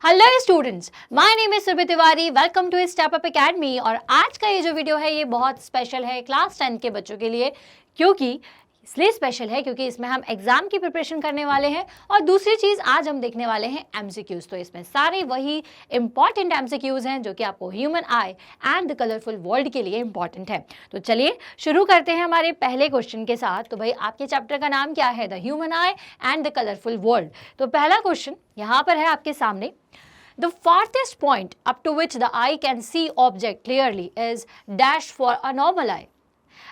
Hello students, my name is Surabhi Tiwari. Welcome to step up academy. और आज का ये जो वीडियो है ये बहुत स्पेशल है क्लास 10 के बच्चों के लिए। क्योंकि इसलिए स्पेशल है क्योंकि इसमें हम एग्जाम की प्रिपरेशन करने वाले हैं और दूसरी चीज आज हम देखने वाले हैं एमसीक्यूज। तो इसमें सारे वही इंपॉर्टेंट एमसीक्यूज हैं जो कि आपको human I and the colourful world के लिए इंपॉर्टेंट है। तो चलिए शुरू करते हैं हमारे पहले क्वेश्चन के साथ। तो भाई आपके चैप्टर का नाम क्या है? The human I and the colourful world. तो पहला क्वेश्चन यहाँ पर है आपके सामने। The farthest point up to which the eye can see object clearly is dash for a normal eye.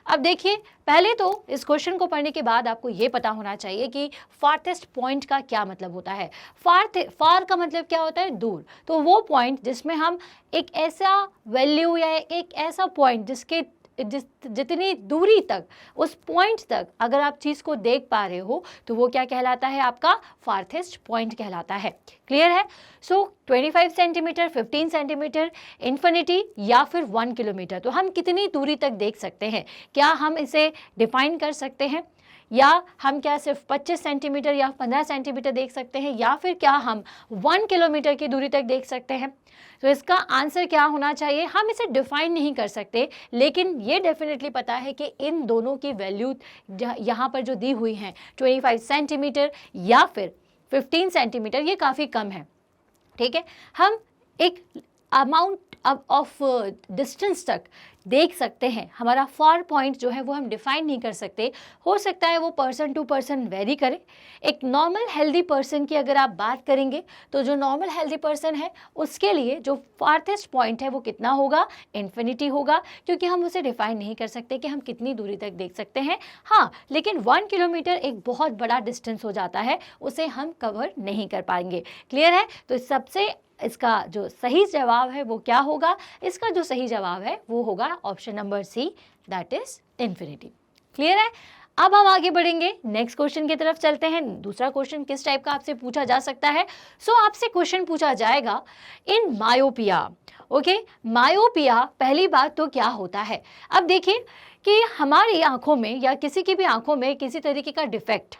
अब देखिए, पहले तो इस क्वेश्चन को पढ़ने के बाद आपको ये पता होना चाहिए कि फार्थेस्ट पॉइंट का क्या मतलब होता है। फार का मतलब क्या होता है? दूर। तो वो पॉइंट जिसमें हम एक ऐसा वैल्यू या एक ऐसा पॉइंट जिसके जितनी दूरी तक, उस पॉइंट तक अगर आप चीज़ को देख पा रहे हो तो वो क्या कहलाता है? आपका फार्थेस्ट पॉइंट कहलाता है। क्लियर है? सो 25 सेंटीमीटर, 15 सेंटीमीटर, इन्फिनिटी या फिर 1 किलोमीटर। तो हम कितनी दूरी तक देख सकते हैं? क्या हम इसे डिफाइन कर सकते हैं? या हम क्या सिर्फ 25 सेंटीमीटर या 15 सेंटीमीटर देख सकते हैं, या फिर क्या हम 1 किलोमीटर की दूरी तक देख सकते हैं? तो इसका आंसर क्या होना चाहिए? हम इसे डिफाइन नहीं कर सकते, लेकिन ये डेफिनेटली पता है कि इन दोनों की वैल्यू यहाँ पर जो दी हुई हैं 25 सेंटीमीटर या फिर 15 सेंटीमीटर, ये काफ़ी कम है। ठीक है, हम एक अमाउंट ऑफ डिस्टेंस तक देख सकते हैं। हमारा फार पॉइंट जो है वो हम डिफाइन नहीं कर सकते। हो सकता है वो पर्सन टू पर्सन वेरी करे। एक नॉर्मल हेल्दी पर्सन की अगर आप बात करेंगे तो जो नॉर्मल हेल्दी पर्सन है उसके लिए जो फार्थेस्ट पॉइंट है वो कितना होगा? इन्फिनिटी होगा, क्योंकि हम उसे डिफाइन नहीं कर सकते कि हम कितनी दूरी तक देख सकते हैं। हाँ, लेकिन 1 किलोमीटर एक बहुत बड़ा डिस्टेंस हो जाता है, उसे हम कवर नहीं कर पाएंगे। क्लियर है? तो सबसे इसका जो सही जवाब है वो क्या होगा? इसका जो सही जवाब है वो होगा option number C, that is infinity. Clear है? अब हम आगे बढ़ेंगे, नेक्स्ट क्वेश्चन की तरफ चलते हैं। दूसरा क्वेश्चन किस टाइप का आपसे पूछा जा सकता है? आपसे क्वेश्चन पूछा जाएगा इन मायोपिया। ओके, मायोपिया पहली बात तो क्या होता है? अब देखिए कि हमारी आंखों में या किसी की भी आंखों में किसी तरीके का डिफेक्ट,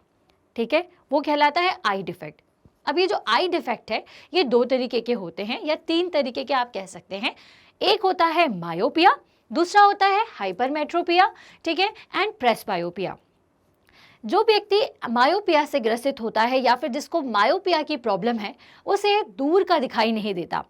ठीक है, वो कहलाता है आई डिफेक्ट। अब ये जो आई डिफेक्ट है ये 2 तरीके के होते हैं या 3 तरीके के आप कह सकते हैं। एक होता है मायोपिया, दूसरा होता है हाइपरमेट्रोपिया, ठीक है, एंड प्रेसबायोपिया। जो व्यक्ति मायोपिया से ग्रसित होता है या फिर जिसको मायोपिया की प्रॉब्लम है उसे दूर का दिखाई नहीं देता।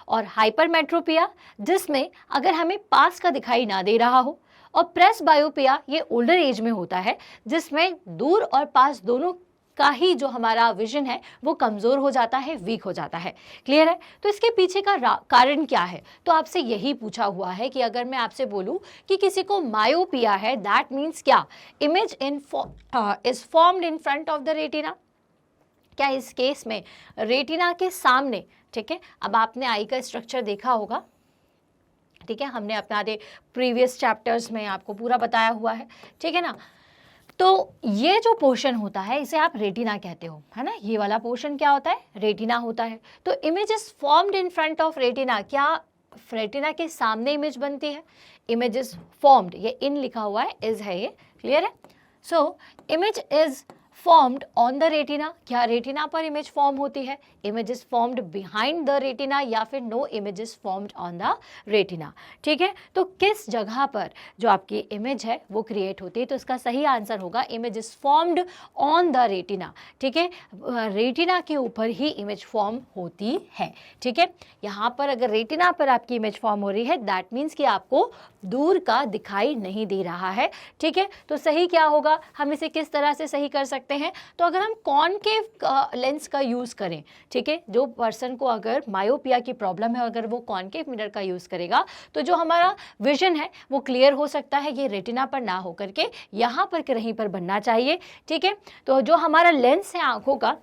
और हाइपरमेट्रोपिया जिसमें अगर हमें पास का दिखाई ना दे रहा हो। और प्रेसबायोपिया ये ओल्डर एज में होता है जिसमें दूर और पास दोनों का ही जो हमारा विजन है वो कमज़ोर हो जाता है, वीक हो जाता है। क्लियर है? तो इसके पीछे का कारण क्या है? तो आपसे यही पूछा हुआ है कि अगर मैं आपसे बोलूं कि किसी को मायोपिया है, दैट मीन्स क्या? Image is formed in front of the retina. क्या इस केस में रेटिना के सामने, ठीक है, अब आपने आई का स्ट्रक्चर देखा होगा, ठीक है, हमने अपने प्रीवियस चैप्टर्स में आपको पूरा बताया हुआ है, ठीक है ना। तो ये जो पोर्शन होता है इसे आप रेटिना कहते हो, है ना। ये वाला पोर्शन क्या होता है? रेटिना होता है। तो image is formed in front of retina, क्या रेटिना के सामने इमेज बनती है? इमेज इज फॉर्म्ड, ये इन लिखा हुआ है, इज है ये। क्लियर है? So image is formed on the retina, क्या रेटिना पर इमेज फॉर्म होती है? Image is formed behind the retina या फिर no image is formed on the retina. ठीक है, तो किस जगह पर जो आपकी इमेज है वो क्रिएट होती है? तो इसका सही आंसर होगा image is formed on the retina. ठीक है, रेटिना के ऊपर ही इमेज फॉर्म होती है। ठीक है, यहाँ पर अगर रेटिना पर आपकी इमेज फॉर्म हो रही है दैट मीन्स कि आपको दूर का दिखाई नहीं दे रहा है। ठीक है, तो सही क्या होगा? हम इसे किस तरह से सही कर सकते हैं? तो अगर हम कॉनकेव लेंस का यूज़ करें, ठीक है, जो पर्सन को अगर मायोपिया की प्रॉब्लम है अगर वो कॉनकेव मिरर का यूज़ करेगा तो जो हमारा विजन है वो क्लियर हो सकता है। ये रेटिना पर ना होकर के यहाँ पर कहीं पर बनना चाहिए। ठीक है, तो जो हमारा लेंस है आंखों का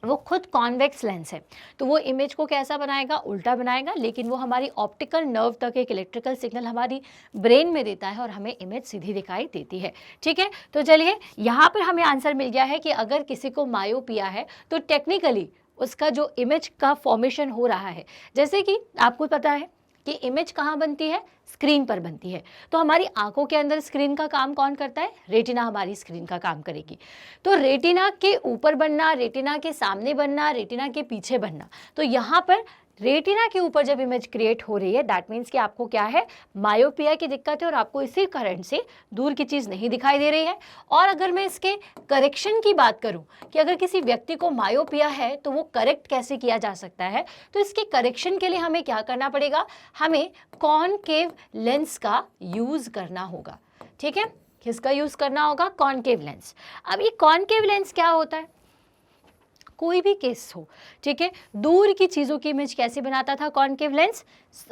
वो खुद कॉन्वेक्स लेंस है, तो वो इमेज को कैसा बनाएगा? उल्टा बनाएगा, लेकिन वो हमारी ऑप्टिकल नर्व तक एक इलेक्ट्रिकल सिग्नल हमारी ब्रेन में देता है और हमें इमेज सीधी दिखाई देती है। ठीक है, तो चलिए यहाँ पर हमें आंसर मिल गया है कि अगर किसी को मायोपिया है तो टेक्निकली उसका जो इमेज का फॉर्मेशन हो रहा है, जैसे कि आपको पता है कि इमेज कहाँ बनती है, स्क्रीन पर बनती है। तो हमारी आंखों के अंदर स्क्रीन का काम कौन करता है, रेटिना हमारी स्क्रीन का काम करेगी। तो रेटिना के ऊपर बनना, रेटिना के सामने बनना, रेटिना के पीछे बनना, तो यहाँ पर रेटिना के ऊपर जब इमेज क्रिएट हो रही है दैट मीन्स कि आपको क्या है, मायोपिया की दिक्कत है और आपको इसी कारण से दूर की चीज़ नहीं दिखाई दे रही है। और अगर मैं इसके करेक्शन की बात करूं कि अगर किसी व्यक्ति को मायोपिया है तो वो करेक्ट कैसे किया जा सकता है, तो इसके करेक्शन के लिए हमें क्या करना पड़ेगा, हमें कॉनकेव लेंस का यूज़ करना होगा। ठीक है, किसका यूज़ करना होगा, कॉनकेव लेंस। अब ये कॉनकेव लेंस क्या होता है, कोई भी केस हो, ठीक है, दूर की चीज़ों की इमेज कैसे बनाता था कॉनकेव लेंस,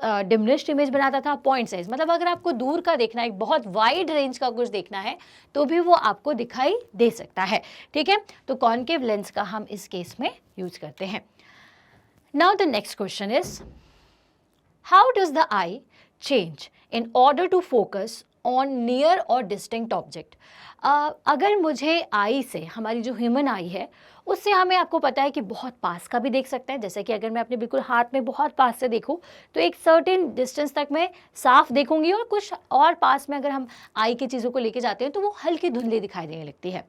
डिमिनिश्ड इमेज बनाता था, पॉइंट साइज, मतलब अगर आपको दूर का देखना है, एक बहुत वाइड रेंज का कुछ देखना है तो भी वो आपको दिखाई दे सकता है। ठीक है, तो कॉनकेव लेंस का हम इस केस में यूज करते हैं। Now the next question is, how does the eye change in order to focus on near और डिस्टिंक्ट ऑब्जेक्ट। अगर मुझे आई से, हमारी जो ह्यूमन आई है उससे हमें, आपको पता है कि बहुत पास का भी देख सकते हैं, जैसे कि अगर मैं अपने बिल्कुल हाथ में बहुत पास से देखूं तो एक सर्टेन डिस्टेंस तक मैं साफ देखूंगी, और कुछ और पास में अगर हम आई की चीज़ों को लेके जाते हैं तो वो हल्की धुंधली दिखाई देने लगती है।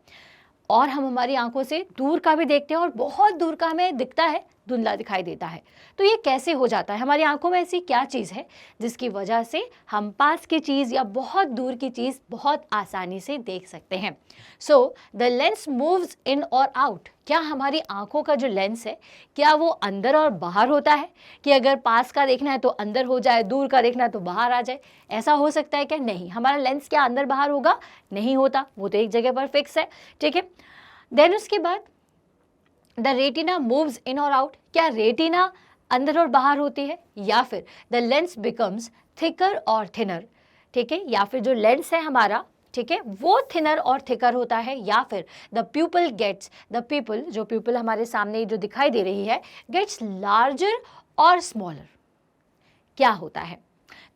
और हम हमारी आंखों से दूर का भी देखते हैं और बहुत दूर का हमें दिखता है, धुंधला दिखाई देता है। तो ये कैसे हो जाता है, हमारी आंखों में ऐसी क्या चीज़ है जिसकी वजह से हम पास की चीज़ या बहुत दूर की चीज़ बहुत आसानी से देख सकते हैं। So the lens moves in और आउट। क्या हमारी आंखों का जो लेंस है, क्या वो अंदर और बाहर होता है, कि अगर पास का देखना है तो अंदर हो जाए, दूर का देखना है तो बाहर आ जाए, ऐसा हो सकता है क्या? नहीं, हमारा लेंस क्या अंदर बाहर होगा? नहीं होता, वो तो एक जगह पर फिक्स है। ठीक है, देन उसके बाद द रेटिना मूव्स इन और आउट। क्या रेटिना अंदर और बाहर होती है, या फिर द लेंस बिकम्स थिकर और थिनर। ठीक है, या फिर जो लेंस है हमारा, ठीक है, वो थिनर और थिकर होता है, या फिर the pupil gets, the pupil, जो प्यूपल हमारे सामने जो दिखाई दे रही है, गेट्स लार्जर और स्मॉलर। क्या होता है?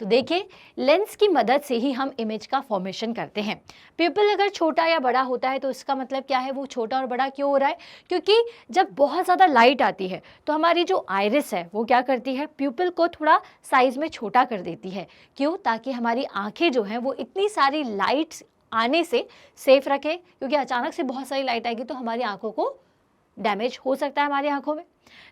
तो देखिए, लेंस की मदद से ही हम इमेज का फॉर्मेशन करते हैं। प्यूपल अगर छोटा या बड़ा होता है तो इसका मतलब क्या है, वो छोटा और बड़ा क्यों हो रहा है? क्योंकि जब बहुत ज़्यादा लाइट आती है तो हमारी जो आइरिस है वो क्या करती है, प्यूपल को थोड़ा साइज में छोटा कर देती है। क्यों? ताकि हमारी आंखें जो हैं वो इतनी सारी लाइट आने से सेफ रखे, क्योंकि अचानक से बहुत सारी लाइट आएगी तो हमारी आंखों को डैमेज हो सकता है हमारी आंखों में।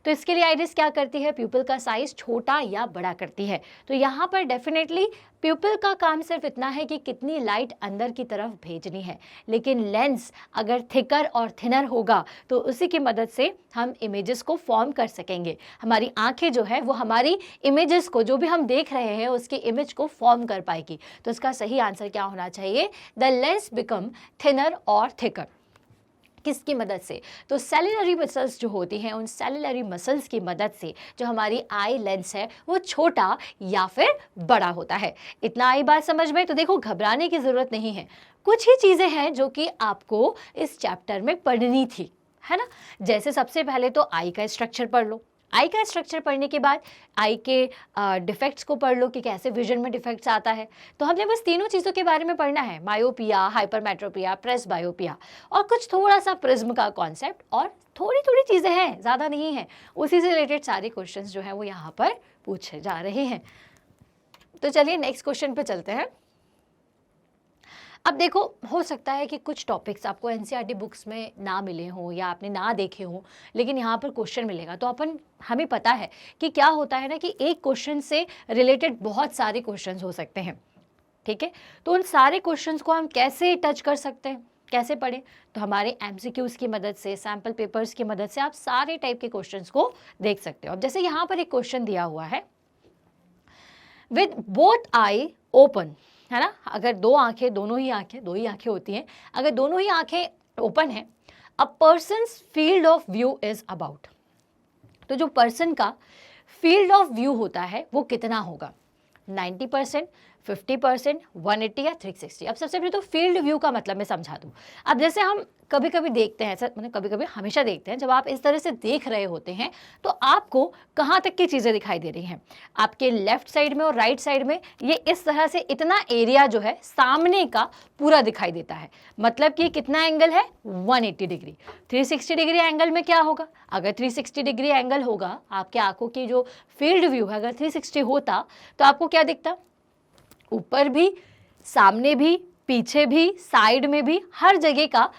तो इसके लिए आइरिस क्या करती है, प्यूपल का साइज छोटा या बड़ा करती है। तो यहाँ पर डेफिनेटली प्यूपल का काम सिर्फ इतना है कि कितनी लाइट अंदर की तरफ भेजनी है, लेकिन लेंस अगर थिकर और थिनर होगा तो उसी की मदद से हम इमेजेस को फॉर्म कर सकेंगे। हमारी आंखें जो है वो हमारी इमेजेस को, जो भी हम देख रहे हैं उसकी इमेज को फॉर्म कर पाएगी। तो इसका सही आंसर क्या होना चाहिए, द लेंस बिकम थिनर और थिकर। किसकी मदद से? तो सेलुलरी मसल्स जो होती हैं, उन सेलुलरी मसल्स की मदद से जो हमारी आई लेंस है वो छोटा या फिर बड़ा होता है। इतना आई बात समझ में? तो देखो, घबराने की ज़रूरत नहीं है। कुछ ही चीज़ें हैं जो कि आपको इस चैप्टर में पढ़नी थी, है ना। जैसे सबसे पहले तो आई का स्ट्रक्चर पढ़ लो। आई का स्ट्रक्चर पढ़ने के बाद आई के डिफेक्ट्स को पढ़ लो कि कैसे विजन में डिफेक्ट्स आता है। तो हमने बस तीनों चीज़ों के बारे में पढ़ना है, मायोपिया, हाइपरमेट्रोपिया, प्रेसबायोपिया, और कुछ थोड़ा सा प्रिज्म का कॉन्सेप्ट, और थोड़ी थोड़ी चीज़ें हैं, ज़्यादा नहीं है। उसी से रिलेटेड सारे क्वेश्चंस जो हैं वो यहाँ पर पूछे जा रहे हैं। तो चलिए नेक्स्ट क्वेश्चन पे चलते हैं। अब देखो, हो सकता है कि कुछ टॉपिक्स आपको एनसीईआरटी बुक्स में ना मिले हों या आपने ना देखे हों, लेकिन यहाँ पर क्वेश्चन मिलेगा। तो हमें पता है कि क्या होता है ना, कि एक क्वेश्चन से रिलेटेड बहुत सारे क्वेश्चंस हो सकते हैं। ठीक है, तो उन सारे क्वेश्चंस को हम कैसे टच कर सकते हैं, कैसे पढ़ें? तो हमारे एमसीक्यूज की मदद से, सैम्पल पेपर्स की मदद से आप सारे टाइप के क्वेश्चंस को देख सकते हो। अब जैसे यहाँ पर एक क्वेश्चन दिया हुआ है, विद बोथ आई ओपन, है ना। अगर दो आंखें, दो ही आंखें होती हैं, अगर दोनों ही आंखें ओपन हैं, a person's field of view is about. तो जो पर्सन का फील्ड ऑफ व्यू होता है वो कितना होगा? 90%, 50%, 180 या 360। अब सबसे पहले तो फील्ड व्यू का मतलब मैं समझा दूँ। अब जैसे हम कभी कभी देखते हैं, ऐसा मतलब कभी कभी हमेशा देखते हैं, जब आप इस तरह से देख रहे होते हैं तो आपको कहाँ तक की चीज़ें दिखाई दे रही हैं। आपके लेफ्ट साइड में और राइट साइड में ये इस तरह से इतना एरिया जो है सामने का पूरा दिखाई देता है। मतलब कि कितना एंगल है, 180 डिग्री। 360 डिग्री एंगल में क्या होगा, अगर 360 डिग्री एंगल होगा, आपके आंखों की जो फील्ड व्यू है अगर 360 होता तो आपको क्या दिखता, ऊपर भी, सामने भी, पीछे भी, साइड में भी, हर जगह का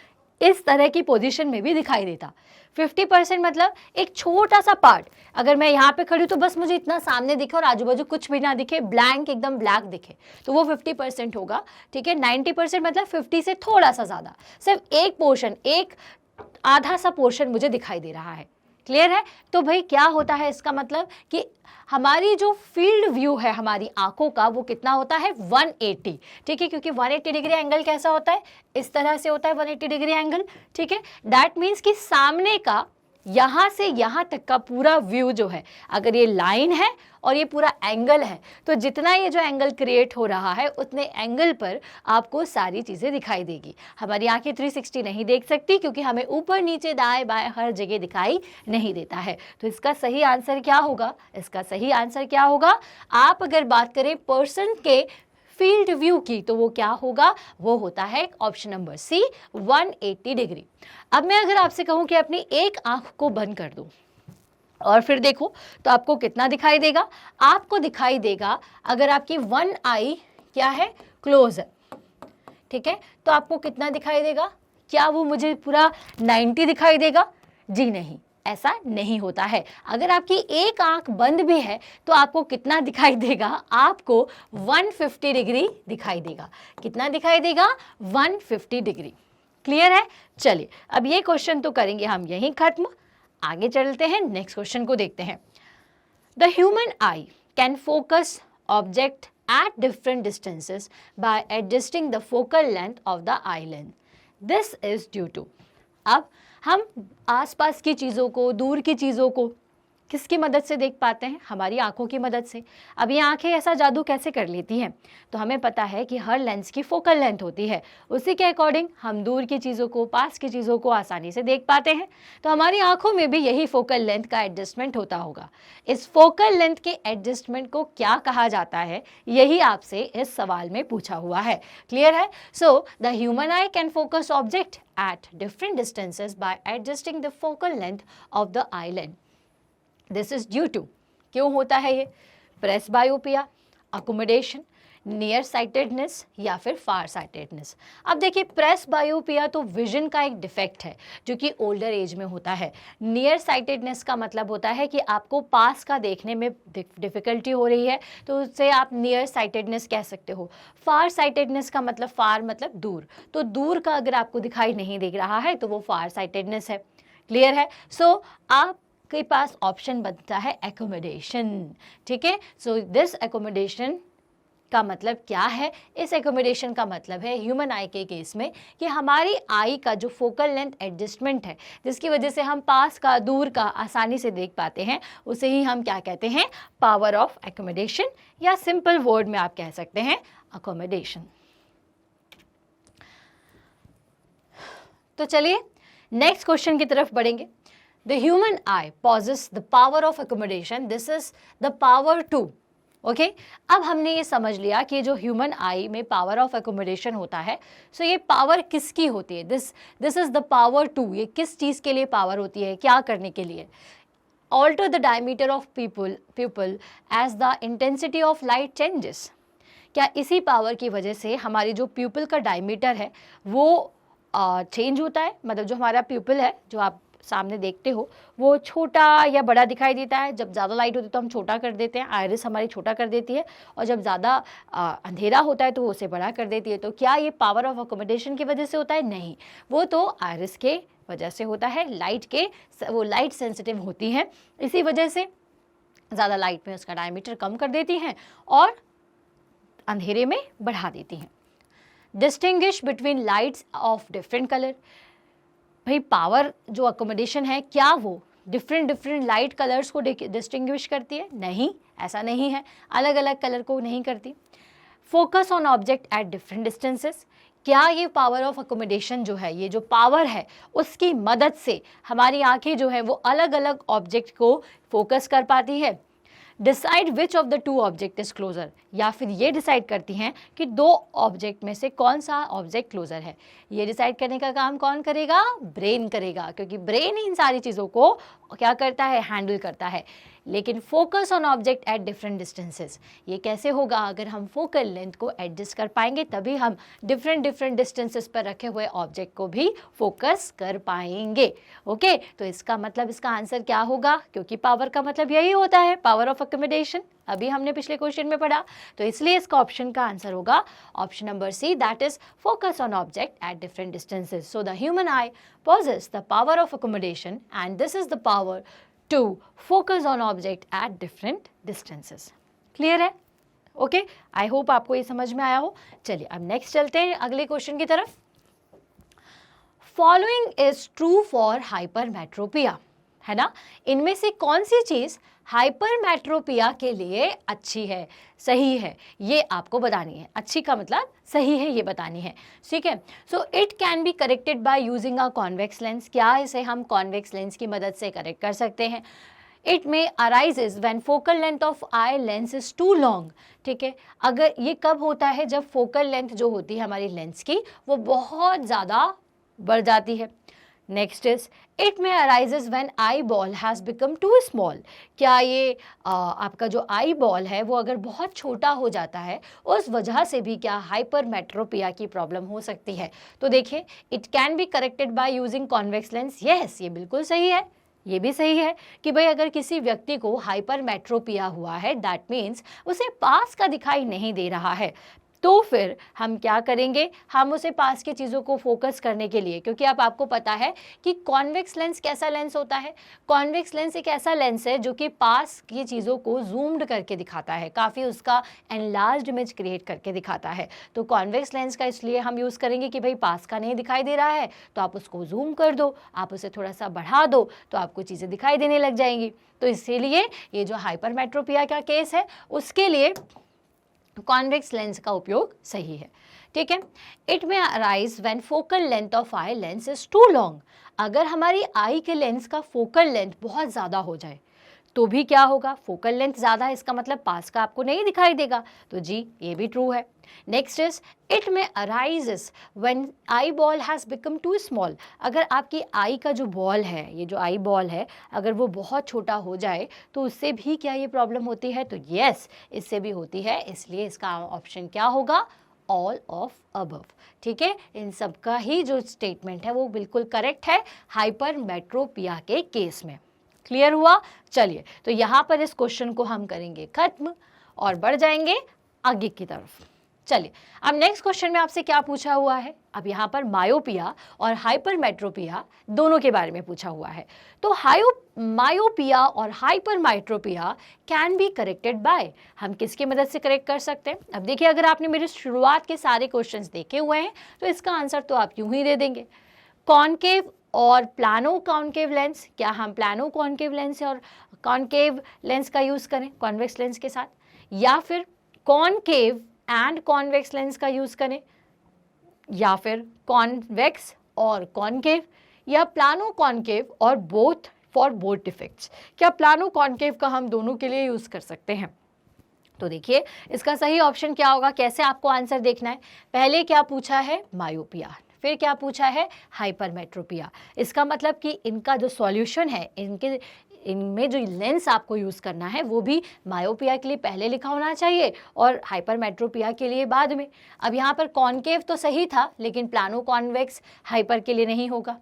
इस तरह की पोजीशन में भी दिखाई देता। 50% मतलब एक छोटा सा पार्ट, अगर मैं यहाँ पे खड़ी हूँ तो बस मुझे इतना सामने दिखे और आजू बाजू कुछ भी ना दिखे, ब्लैंक एकदम ब्लैक दिखे, तो वो 50% होगा। ठीक है, 90% मतलब 50 से थोड़ा सा ज़्यादा, सिर्फ एक पोर्शन, एक आधा सा पोर्शन मुझे दिखाई दे रहा है। क्लियर है। तो भाई क्या होता है, इसका मतलब कि हमारी जो फील्ड व्यू है हमारी आंखों का वो कितना होता है, 180। ठीक है, क्योंकि 180 डिग्री एंगल कैसा होता है, इस तरह से होता है 180 डिग्री एंगल। ठीक है, दैट मीन्स कि सामने का यहाँ से यहाँ तक का पूरा व्यू जो है, अगर ये लाइन है और ये पूरा एंगल है, तो जितना ये जो एंगल क्रिएट हो रहा है उतने एंगल पर आपको सारी चीज़ें दिखाई देगी। हमारी आंखें 360 नहीं देख सकती क्योंकि हमें ऊपर नीचे दाएं बाएं हर जगह दिखाई नहीं देता है। तो इसका सही आंसर क्या होगा, इसका सही आंसर क्या होगा, आप अगर बात करें पर्सन के फील्ड व्यू की तो वो क्या होगा, वो होता है ऑप्शन नंबर सी, 180 डिग्री। अब मैं अगर आपसे कहूं कि अपनी एक आंख को बंद कर दूं और फिर देखो तो आपको कितना दिखाई देगा, आपको दिखाई देगा अगर आपकी वन आई क्या है, क्लोज है। ठीक है, तो आपको कितना दिखाई देगा, क्या वो मुझे पूरा 90 दिखाई देगा, जी नहीं, ऐसा नहीं होता है। अगर आपकी एक आंख बंद भी है तो आपको कितना दिखाई देगा, आपको 150 डिग्री दिखाई देगा। कितना दिखाई देगा, 150 डिग्री। क्लियर है। चलिए अब ये क्वेश्चन तो करेंगे हम यहीं खत्म, आगे चलते हैं, नेक्स्ट क्वेश्चन को देखते हैं। The human eye can focus object at different distances by adjusting the focal length of the eye lens. This is due to, अब हम आसपास की चीज़ों को, दूर की चीज़ों को किसकी मदद से देख पाते हैं, हमारी आंखों की मदद से। अब ये आंखें ऐसा जादू कैसे कर लेती हैं, तो हमें पता है कि हर लेंस की फोकल लेंथ होती है, उसी के अकॉर्डिंग हम दूर की चीज़ों को, पास की चीज़ों को आसानी से देख पाते हैं। तो हमारी आंखों में भी यही फोकल लेंथ का एडजस्टमेंट होता होगा। इस फोकल लेंथ के एडजस्टमेंट को क्या कहा जाता है, यही आपसे इस सवाल में पूछा हुआ है। क्लियर है। So the human eye can focus object at different distances by adjusting the focal length of the eye lens. This is due to, क्यों होता है ये, presbyopia, accommodation, near sightedness या फिर फार साइटेडनेस। अब देखिए प्रेस बायोपिया तो विजन का एक डिफेक्ट है जो कि ओल्डर एज में होता है। नियर साइटेडनेस का मतलब होता है कि आपको पास का देखने में डिफिकल्टी हो रही है, तो उससे आप नियर साइटेडनेस कह सकते हो। फार साइटेडनेस का मतलब, फार मतलब दूर, तो दूर का अगर आपको दिखाई नहीं दे रहा है तो वो फार साइटेडनेस है। क्लियर है। सो आप के पास ऑप्शन बनता है एकोमोडेशन। ठीक है, सो दिस एकोमोडेशन का मतलब क्या है, इस एकोमोडेशन का मतलब है ह्यूमन आई के केस में कि हमारी आई का जो फोकल लेंथ एडजस्टमेंट है, जिसकी वजह से हम पास का, दूर का आसानी से देख पाते हैं, उसे ही हम क्या कहते हैं, पावर ऑफ एकोमोडेशन, या सिंपल वर्ड में आप कह सकते हैं अकोमोडेशन। तो चलिए नेक्स्ट क्वेश्चन की तरफ बढ़ेंगे। The human eye possesses the power of accommodation. This is the power 2. Okay, अब हमने ये समझ लिया कि जो ह्यूमन आई में पावर ऑफ एकोमोडेशन होता है, सो ये पावर किसकी होती है, दिस इज द पावर 2। ये किस चीज़ के लिए पावर होती है, क्या करने के लिए, alter the diameter of pupil as the intensity of light changes. क्या इसी पावर की वजह से हमारी जो प्यूपिल का डायमीटर है वो चेंज होता है, मतलब जो हमारा प्यूपिल है, जो आप सामने देखते हो, वो छोटा या बड़ा दिखाई देता है। जब ज़्यादा लाइट होती है तो हम छोटा कर देते हैं, आयरिस हमारी छोटा कर देती है, और जब ज़्यादा अंधेरा होता है तो वो उसे बड़ा कर देती है। तो क्या ये पावर ऑफ अकोमोडेशन की वजह से होता है, नहीं, वो तो आयरिस के वजह से होता है, लाइट के, वो लाइट सेंसिटिव होती हैं, इसी वजह से ज़्यादा लाइट में उसका डायमीटर कम कर देती हैं और अंधेरे में बढ़ा देती हैं। Distinguish between lights off different colour, भाई पावर जो अकोमोडेशन है, क्या वो डिफरेंट लाइट कलर्स को डिस्टिंग्विश करती है, नहीं, ऐसा नहीं है, अलग अलग कलर को नहीं करती। Focus on object at different distances, क्या ये पावर ऑफ अकोमोडेशन जो है, ये जो पावर है, उसकी मदद से हमारी आंखें जो है वो अलग अलग ऑब्जेक्ट को फोकस कर पाती है? Decide which of the two object is closer, या फिर ये डिसाइड करती हैं कि दो ऑब्जेक्ट में से कौन सा ऑब्जेक्ट क्लोजर है। ये डिसाइड करने का काम कौन करेगा? ब्रेन करेगा, क्योंकि ब्रेन इन सारी चीज़ों को क्या करता है? हैंडल करता है। लेकिन focus on object at different distances, ये कैसे होगा? अगर हम फोकल लेंथ को एडजस्ट कर पाएंगे तभी हम डिफरेंट डिस्टेंसेस पर रखे हुए ऑब्जेक्ट को भी फोकस कर पाएंगे। ओके, तो इसका मतलब, इसका आंसर क्या होगा? क्योंकि पावर का मतलब यही होता है, पावर ऑफ अकोमोडेशन, अभी हमने पिछले क्वेश्चन में पढ़ा, तो इसलिए इसका ऑप्शन का आंसर होगा option number C, that is focus on object at different distances. So the human eye possesses the power of accommodation and this is the power to focus on object at different distances. Clear है? Okay, I hope आपको ये समझ में आया हो। चलिए अब next चलते हैं अगले क्वेश्चन की तरफ। Following is true for hypermetropia, है ना? इनमें से कौन सी चीज हाइपरमेट्रोपिया के लिए अच्छी है, सही है, ये आपको बतानी है। अच्छी का मतलब सही है, ये बतानी है, ठीक है। So it can be corrected by using a convex lens, क्या इसे हम कॉन्वेक्स लेंस की मदद से करेक्ट कर सकते हैं? It may arises when focal length of eye lens is too long, ठीक है। अगर ये कब होता है? जब फोकल लेंथ जो होती है हमारी लेंस की वो बहुत ज़्यादा बढ़ जाती है। Next is it may arises when eye ball has become too small, क्या ये आपका जो आई बॉल है वो अगर बहुत छोटा हो जाता है उस वजह से भी क्या हाइपरमेट्रोपिया की प्रॉब्लम हो सकती है? तो देखिए, it can be corrected by using convex lens, yes ये बिल्कुल सही है, ये भी सही है कि भाई अगर किसी व्यक्ति को हाइपरमेट्रोपिया हुआ है दैट मीन्स उसे पास का दिखाई नहीं दे रहा है, तो फिर हम क्या करेंगे? हम उसे पास की चीज़ों को फोकस करने के लिए, क्योंकि अब आपको पता है कि कॉन्वेक्स लेंस कैसा लेंस होता है। कॉन्वेक्स लेंस एक ऐसा लेंस है जो कि पास की चीज़ों को जूम्ड करके दिखाता है, काफ़ी उसका एनलार्ज्ड इमेज क्रिएट करके दिखाता है। तो कॉन्वेक्स लेंस का इसलिए हम यूज़ करेंगे कि भाई पास का नहीं दिखाई दे रहा है तो आप उसको जूम कर दो, आप उसे थोड़ा सा बढ़ा दो तो आपको चीज़ें दिखाई देने लग जाएंगी। तो इसीलिए ये जो हाइपरमेट्रोपिया का केस है उसके लिए कॉन्वेक्स लेंस का उपयोग सही है, ठीक है। It may arise when focal length of eye lens is too long, अगर हमारी आई के लेंस का फोकल लेंथ बहुत ज़्यादा हो जाए तो भी क्या होगा? फोकल लेंथ ज़्यादा है, इसका मतलब पास का आपको नहीं दिखाई देगा, तो जी ये भी ट्रू है। Next is it may arises when eye ball has become too small, अगर आपकी आई का जो बॉल है, ये जो आई बॉल है, अगर वो बहुत छोटा हो जाए तो उससे भी क्या ये प्रॉब्लम होती है? तो यस इससे भी होती है, इसलिए इसका ऑप्शन क्या होगा? ऑल ऑफ अबव, ठीक है। इन सब का ही जो स्टेटमेंट है वो बिल्कुल करेक्ट है हाइपरमेट्रोपिया के केस में। क्लियर हुआ? चलिए तो यहाँ पर इस क्वेश्चन को हम करेंगे खत्म और बढ़ जाएंगे आगे की तरफ। चलिए अब नेक्स्ट क्वेश्चन में आपसे क्या पूछा हुआ है? अब यहाँ पर मायोपिया और हाइपरमेट्रोपिया दोनों के बारे में पूछा हुआ है। तो मायोपिया और hypermetropia can be corrected bye, हम किसकी मदद से करेक्ट कर सकते हैं? अब देखिए, अगर आपने मेरी शुरुआत के सारे क्वेश्चंस देखे हुए हैं तो इसका आंसर तो आप यूं ही दे देंगे, कॉनकेव और प्लानो कॉनकेव लेंस। क्या हम प्लानो कॉनकेव लेंस और कॉनकेव लेंस का यूज़ करें कॉन्वेक्स लेंस के साथ, या फिर कॉनकेव एंड कॉन्वेक्स लेंस का यूज़ करें, या फिर कॉन्वेक्स और कॉनकेव, या प्लानो कॉनकेव और बोथ फॉर बोथ डिफेक्ट्स? क्या प्लानो कॉनकेव का हम दोनों के लिए यूज़ कर सकते हैं? तो देखिए इसका सही ऑप्शन क्या होगा, कैसे आपको आंसर देखना है। पहले क्या पूछा है? मायोपिया, फिर क्या पूछा है? हाइपरमेट्रोपिया। इसका मतलब कि इनका जो सॉल्यूशन है, इनमें जो लेंस आपको यूज़ करना है वो भी मायोपिया के लिए पहले लिखा होना चाहिए और हाइपरमेट्रोपिया के लिए बाद में। अब यहाँ पर कॉनकेव तो सही था लेकिन प्लानो कॉन्वेक्स हाइपर के लिए नहीं होगा।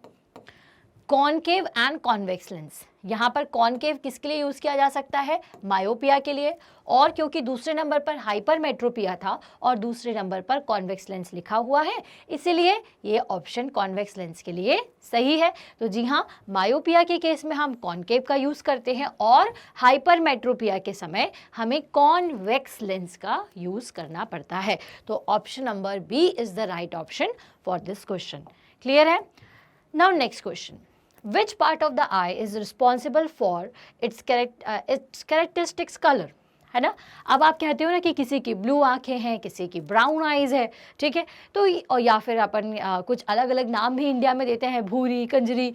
कॉनकेव एंड कॉन्वेक्स लेंस, यहाँ पर कॉनकेव किसके लिए यूज़ किया जा सकता है? मायोपिया के लिए, और क्योंकि दूसरे नंबर पर हाइपरमेट्रोपिया था और दूसरे नंबर पर कॉन्वेक्स लेंस लिखा हुआ है इसलिए ये ऑप्शन कॉन्वेक्स लेंस के लिए सही है। तो जी हाँ, मायोपिया के केस में हम कॉनकेव का यूज़ करते हैं और हाइपरमेट्रोपिया के समय हमें कॉन्वेक्स लेंस का यूज़ करना पड़ता है। तो option number B is the right option for this question. Clear है? Now next question, which part of the eye is responsible for its characteristics color? है ना। अब आप कहते हो ना कि किसी की ब्लू आंखें हैं, किसी की ब्राउन आइज है, ठीक है, तो और या फिर अपन कुछ अलग अलग नाम भी इंडिया में देते हैं, भूरी, कंजरी,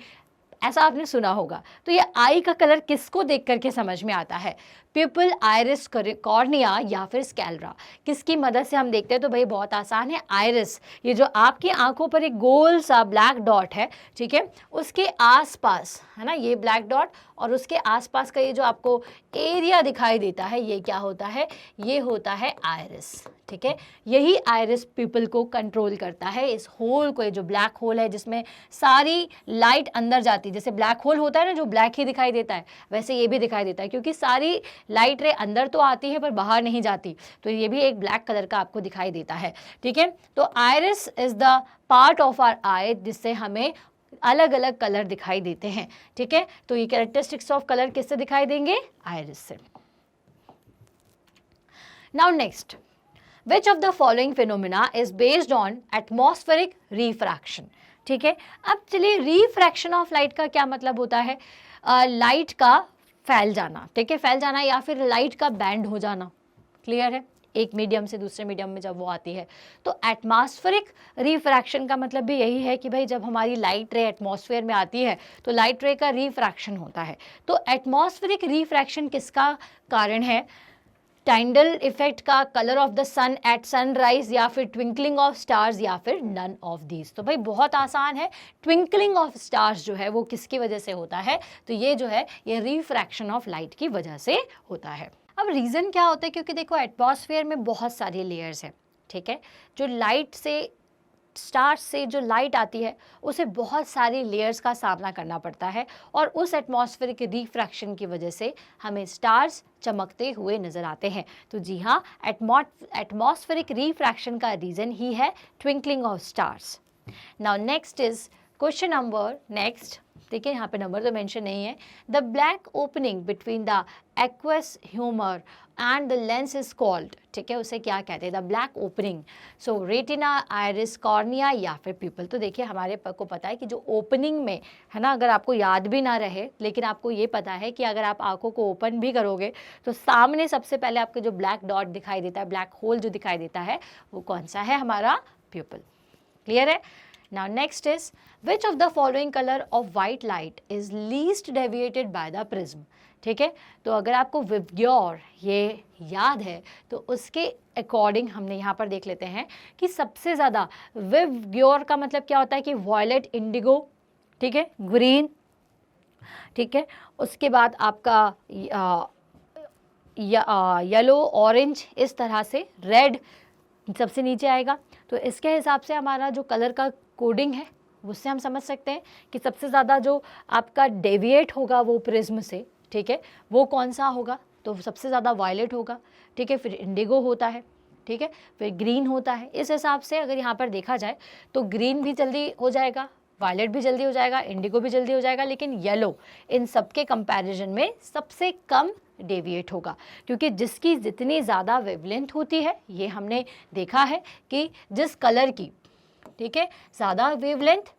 ऐसा आपने सुना होगा। तो ये आई का कलर किसको देख करके समझ में आता है? पिपल, आयरिस, कॉर्निया या फिर स्कैलरा, किसकी मदद से हम देखते हैं? तो भाई बहुत आसान है, आयरिस। ये जो आपकी आंखों पर एक गोल सा ब्लैक डॉट है, ठीक है, उसके आसपास, है ना, ये ब्लैक डॉट और उसके आसपास का ये जो आपको एरिया दिखाई देता है, ये क्या होता है? ये होता है आयरिस, ठीक है। यही आयरिस पीपल को कंट्रोल करता है, इस होल को, ये जो ब्लैक होल है जिसमें सारी लाइट अंदर जाती है, जैसे ब्लैक होल होता है ना जो ब्लैक ही दिखाई देता है, वैसे ये भी दिखाई देता है, क्योंकि सारी लाइट रे अंदर तो आती है पर बाहर नहीं जाती, तो ये भी एक ब्लैक कलर का आपको दिखाई देता है, ठीक है। तो iris is the part of our eye जिससे हमें अलग अलग कलर दिखाई देते हैं, ठीक है। तो ये कैरेक्टरिस्टिक्स ऑफ कलर किससे दिखाई देंगे? आयरिस से। Now next, which of the following phenomena is based on atmospheric refraction, ठीक है। अब चलिए, रिफ्रैक्शन ऑफ लाइट का क्या मतलब होता है? लाइट का फैल जाना, ठीक है, फैल जाना या फिर लाइट का बैंड हो जाना, क्लियर है, एक मीडियम से दूसरे मीडियम में जब वो आती है। तो एटमॉस्फेरिक रिफ्रैक्शन का मतलब भी यही है कि भाई जब हमारी लाइट रे एटमॉस्फेयर में आती है तो लाइट रे का रिफ्रैक्शन होता है। तो एटमॉस्फेरिक रिफ्रैक्शन किसका कारण है? टाइंडल इफेक्ट का, colour of the sun at sunrise, या फिर ट्विंकलिंग ऑफ स्टार्स, या फिर नन ऑफ दीज। तो भाई बहुत आसान है, ट्विंकलिंग ऑफ स्टार्स जो है वो किसकी वजह से होता है? तो ये जो है ये रिफ्रैक्शन ऑफ लाइट की वजह से होता है। अब रीज़न क्या होता है? क्योंकि देखो एटमॉस्फेयर में बहुत सारी लेयर्स हैं, ठीक है, जो लाइट से, स्टार्स से जो लाइट आती है उसे बहुत सारी लेयर्स का सामना करना पड़ता है, और उस एटमॉस्फेरिक रिफ्रैक्शन की वजह से हमें स्टार्स चमकते हुए नज़र आते हैं। तो जी हाँ, एटमॉस्फेरिक रिफ्रैक्शन का रीज़न ही है twinkling of stars. Now next is question number next, देखिए यहाँ पे नंबर तो मेंशन नहीं है। The black opening between the aqueous humour and the lens is called, ठीक है, उसे क्या कहते हैं? The black opening. So retina, iris, cornea या फिर पिपल। तो देखिए हमारे को पता है कि जो ओपनिंग में है ना, अगर आपको याद भी ना रहे लेकिन आपको ये पता है कि अगर आप आंखों को ओपन भी करोगे तो सामने सबसे पहले आपको जो ब्लैक डॉट दिखाई देता है, ब्लैक होल जो दिखाई देता है, वो कौन सा है? हमारा प्यूपल, क्लियर है। Now next is, which of the following color of white light is least deviated by the prism, ठीक है। तो अगर आपको विबग्योर ये याद है तो उसके अकॉर्डिंग हमने यहाँ पर देख लेते हैं कि सबसे ज़्यादा विबग्योर का मतलब क्या होता है कि वॉयलेट, इंडिगो, ठीक है, ग्रीन, ठीक है, उसके बाद आपका येलो, ऑरेंज, इस तरह से रेड सबसे नीचे आएगा। तो इसके हिसाब से हमारा जो कलर का कोडिंग है उससे हम समझ सकते हैं कि सबसे ज़्यादा जो आपका डेविएट होगा वो प्रिज्म से, ठीक है, वो कौन सा होगा? तो सबसे ज़्यादा वायलेट होगा, ठीक है, फिर इंडिगो होता है, ठीक है, फिर ग्रीन होता है। इस हिसाब से अगर यहाँ पर देखा जाए तो ग्रीन भी जल्दी हो जाएगा, वायलेट भी जल्दी हो जाएगा, इंडिगो भी जल्दी हो जाएगा, लेकिन येलो इन सबके कंपैरिजन में सबसे कम डेविएट होगा, क्योंकि जिसकी जितनी ज़्यादा वेवलेंथ होती है, ये हमने देखा है कि जिस कलर की, ठीक है, ज़्यादा वेवलेंथ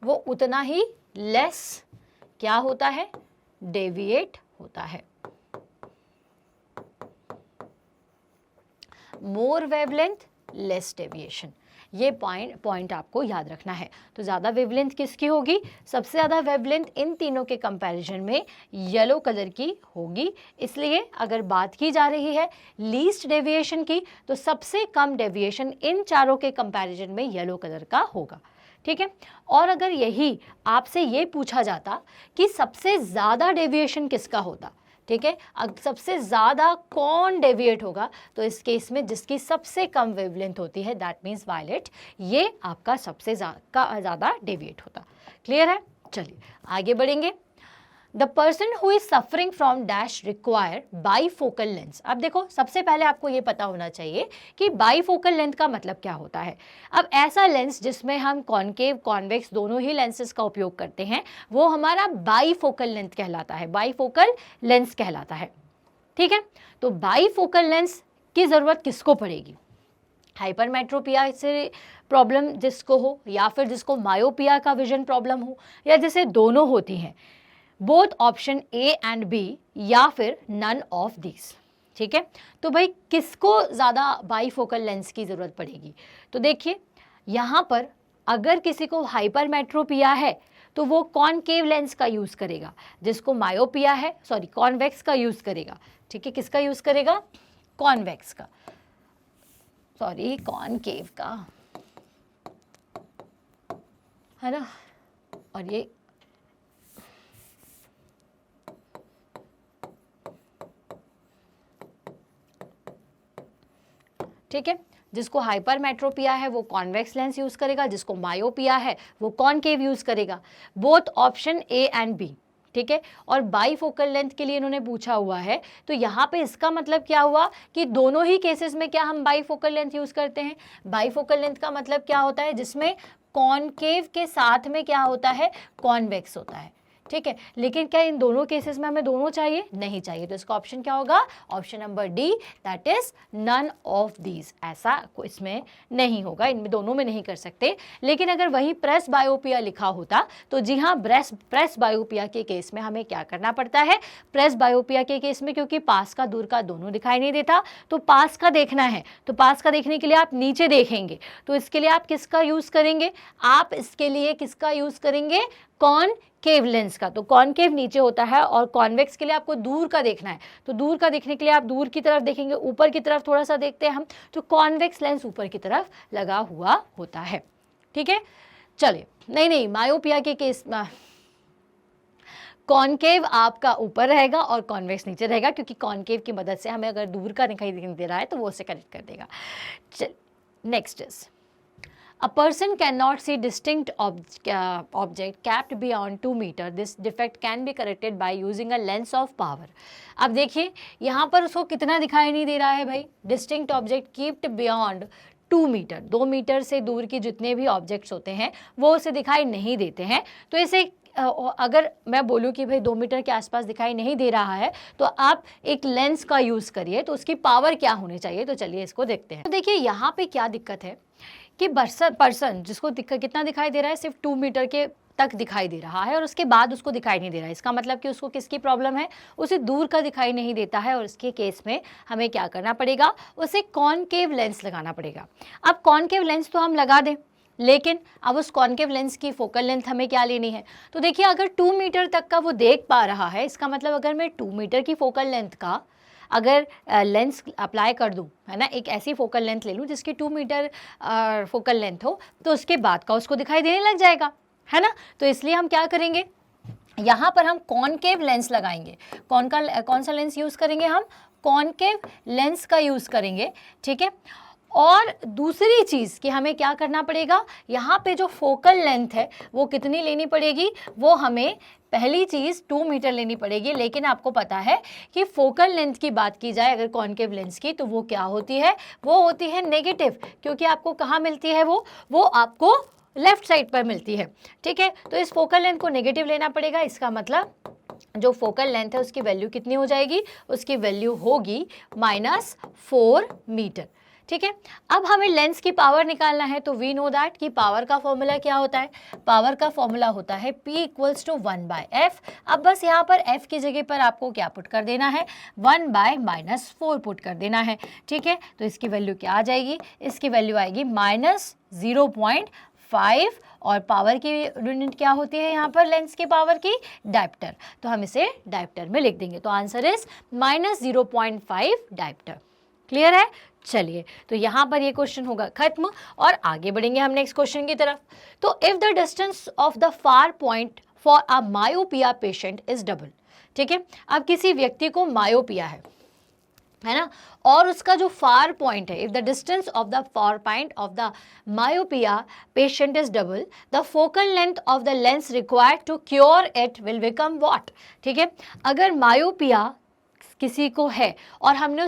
वो उतना ही लेस क्या होता है? डेविएट होता है। मोर वेवलेंथ लेस डेविएशन, ये पॉइंट आपको याद रखना है। तो ज़्यादा वेवलेंथ किसकी होगी? सबसे ज़्यादा वेवलेंथ इन तीनों के कंपैरिजन में येलो कलर की होगी। इसलिए अगर बात की जा रही है लीस्ट डेविएशन की, तो सबसे कम डेविएशन इन चारों के कंपैरिजन में येलो कलर का होगा, ठीक है। और अगर यही आपसे ये पूछा जाता कि सबसे ज़्यादा डेविएशन किसका होता, ठीक है, सबसे ज़्यादा कौन डेविएट होगा, तो इस केस में जिसकी सबसे कम वेवलेंथ होती है, दैट मीन्स वायलेट, ये आपका सबसे ज़्यादा डेविएट होता। क्लियर है? चलिए आगे बढ़ेंगे। The person who is suffering from dash require bifocal lens. अब देखो सबसे पहले आपको ये पता होना चाहिए कि बाईफोकल लेंथ का मतलब क्या होता है। अब ऐसा लेंस जिसमें हम कॉनकेव, कॉन्वेक्स दोनों ही लेंसेज का उपयोग करते हैं, वो हमारा बाईफोकल लेंथ कहलाता है, बाईफोकल लेंस कहलाता है, ठीक है। तो बाईफोकल लेंस की ज़रूरत किसको पड़ेगी? हाइपरमेट्रोपिया से प्रॉब्लम जिसको हो, या फिर जिसको मायोपिया का विजन प्रॉब्लम हो, या जिसे दोनों होती हैं, both option A and B या फिर नन ऑफ दीज। ठीक है, तो भाई किसको ज़्यादा बाईफोकल लेंस की ज़रूरत पड़ेगी? तो देखिए यहाँ पर अगर किसी को हाइपरमेट्रोपिया है तो वो कॉनकेव लेंस का यूज़ करेगा, जिसको मायोपिया है सॉरी कॉन्वेक्स का यूज़ करेगा। ठीक है, किसका यूज़ करेगा? कॉन्वेक्स का, सॉरी कॉनकेव का, है ना। और ये ठीक है, जिसको हाइपरमेट्रोपिया है वो कॉन्वेक्स लेंस यूज़ करेगा, जिसको मायोपिया है वो कॉनकेव यूज़ करेगा। Both option A and B. ठीक है, और बाईफोकल लेंथ के लिए इन्होंने पूछा हुआ है, तो यहाँ पे इसका मतलब क्या हुआ कि दोनों ही केसेस में क्या हम बाईफोकल लेंथ यूज़ करते हैं। बाईफोकल लेंथ का मतलब क्या होता है? जिसमें कॉनकेव के साथ में क्या होता है? कॉन्वेक्स होता है। ठीक है, लेकिन क्या इन दोनों केसेस में हमें दोनों चाहिए? नहीं चाहिए, तो इसका ऑप्शन क्या होगा? Option number D, that is none of these. ऐसा इसमें नहीं होगा, इनमें दोनों में नहीं कर सकते। लेकिन अगर वही प्रेस बायोपिया लिखा होता तो जी हाँ, प्रेस बायोपिया के केस में हमें क्या करना पड़ता है? प्रेस बायोपिया के केस में क्योंकि पास का दूर का दोनों दिखाई नहीं देता, तो पास का देखना है, तो पास का देखने के लिए आप नीचे देखेंगे, तो इसके लिए आप किसका यूज़ करेंगे? आप इसके लिए किसका यूज़ करेंगे? कॉनकेव लेंस का। तो कॉनकेव नीचे होता है और कॉन्वेक्स के लिए आपको दूर का देखना है, तो दूर का देखने के लिए आप दूर की तरफ देखेंगे, ऊपर की तरफ थोड़ा सा देखते हैं हम, तो कॉन्वेक्स लेंस ऊपर की तरफ लगा हुआ होता है। ठीक है, चलिए, नहीं मायोपिया के केस में कॉनकेव आपका ऊपर रहेगा और कॉन्वेक्स नीचे रहेगा, क्योंकि कॉनकेव की मदद से हमें अगर दूर का दिखाई दे रहा है तो वो उसे कनेक्ट कर देगा। चल, next is A person cannot see distinct object capped beyond 2 meter. This defect can be corrected by using a lens of power. अब देखिए यहाँ पर उसको कितना दिखाई नहीं दे रहा है भाई? Distinct object kept beyond 2 metre, 2 metre से दूर की जितने भी ऑब्जेक्ट्स होते हैं वो उसे दिखाई नहीं देते हैं। तो इसे अगर मैं बोलूँ कि भाई 2 मीटर के आसपास दिखाई नहीं दे रहा है तो आप एक लेंस का यूज़ करिए, तो उसकी पावर क्या होनी चाहिए? तो चलिए इसको देखते हैं। तो देखिए यहाँ पे क्या दिक्कत है कि पर्सन जिसको कितना दिखाई दे रहा है? सिर्फ 2 मीटर के तक दिखाई दे रहा है और उसके बाद उसको दिखाई नहीं दे रहा है। इसका मतलब कि उसको किसकी प्रॉब्लम है? उसे दूर का दिखाई नहीं देता है, और इसके केस में हमें क्या करना पड़ेगा? उसे कॉनकेव लेंस लगाना पड़ेगा। अब कॉनकेव लेंस तो हम लगा दें, लेकिन अब उस कॉनकेव लेंस की फोकल लेंथ हमें क्या लेनी है? तो देखिए अगर 2 मीटर तक का वो देख पा रहा है, इसका मतलब अगर मैं 2 मीटर की फोकल लेंथ का अगर लेंस अप्लाई कर दूं, है ना, एक ऐसी फोकल लेंथ ले लूं जिसकी 2 मीटर फोकल लेंथ हो, तो उसके बाद का उसको दिखाई देने लग जाएगा, है ना। तो इसलिए हम क्या करेंगे? यहाँ पर हम कॉनकेव लेंस लगाएंगे। कौन सा लेंस यूज़ करेंगे? हम कॉनकेव लेंस का यूज़ करेंगे। ठीक है, और दूसरी चीज़ कि हमें क्या करना पड़ेगा? यहाँ पे जो फोकल लेंथ है वो कितनी लेनी पड़ेगी? वो हमें पहली चीज़ 2 मीटर लेनी पड़ेगी। लेकिन आपको पता है कि फोकल लेंथ की बात की जाए अगर कॉनकेव लेंस की, तो वो क्या होती है? वो होती है नेगेटिव, क्योंकि आपको कहाँ मिलती है? वो आपको लेफ्ट साइड पर मिलती है। ठीक है, तो इस फोकल लेंथ को नेगेटिव लेना पड़ेगा। इसका मतलब जो फोकल लेंथ है उसकी वैल्यू कितनी हो जाएगी? उसकी वैल्यू होगी -4 मीटर। ठीक है, अब हमें लेंस की पावर निकालना है, तो वी नो दैट कि पावर का फॉर्मूला क्या होता है? पावर का फॉर्मूला होता है P = 1/f। अब बस यहाँ पर f की जगह पर आपको क्या पुट कर देना है? 1/-4 पुट कर देना है। ठीक है, तो इसकी वैल्यू क्या आ जाएगी? इसकी वैल्यू आएगी -0.5, और पावर की यूनिट क्या होती है यहाँ पर लेंस की पावर की? डायप्टर। तो हम इसे डायप्टर में लिख देंगे, तो आंसर इज -0.5 डायप्टर। क्लियर है? चलिए, तो यहाँ पर ये क्वेश्चन होगा खत्म और आगे बढ़ेंगे हम नेक्स्ट क्वेश्चन की तरफ। तो if the distance of the far point for a myopia patient is double. ठीक है, अब किसी व्यक्ति को मायोपिया है ना, और उसका जो फार पॉइंट है, if the distance of the far point of the myopia patient is double, the focal length of the lens required to cure it will become what? ठीक है, अगर मायोपिया किसी को है और हमने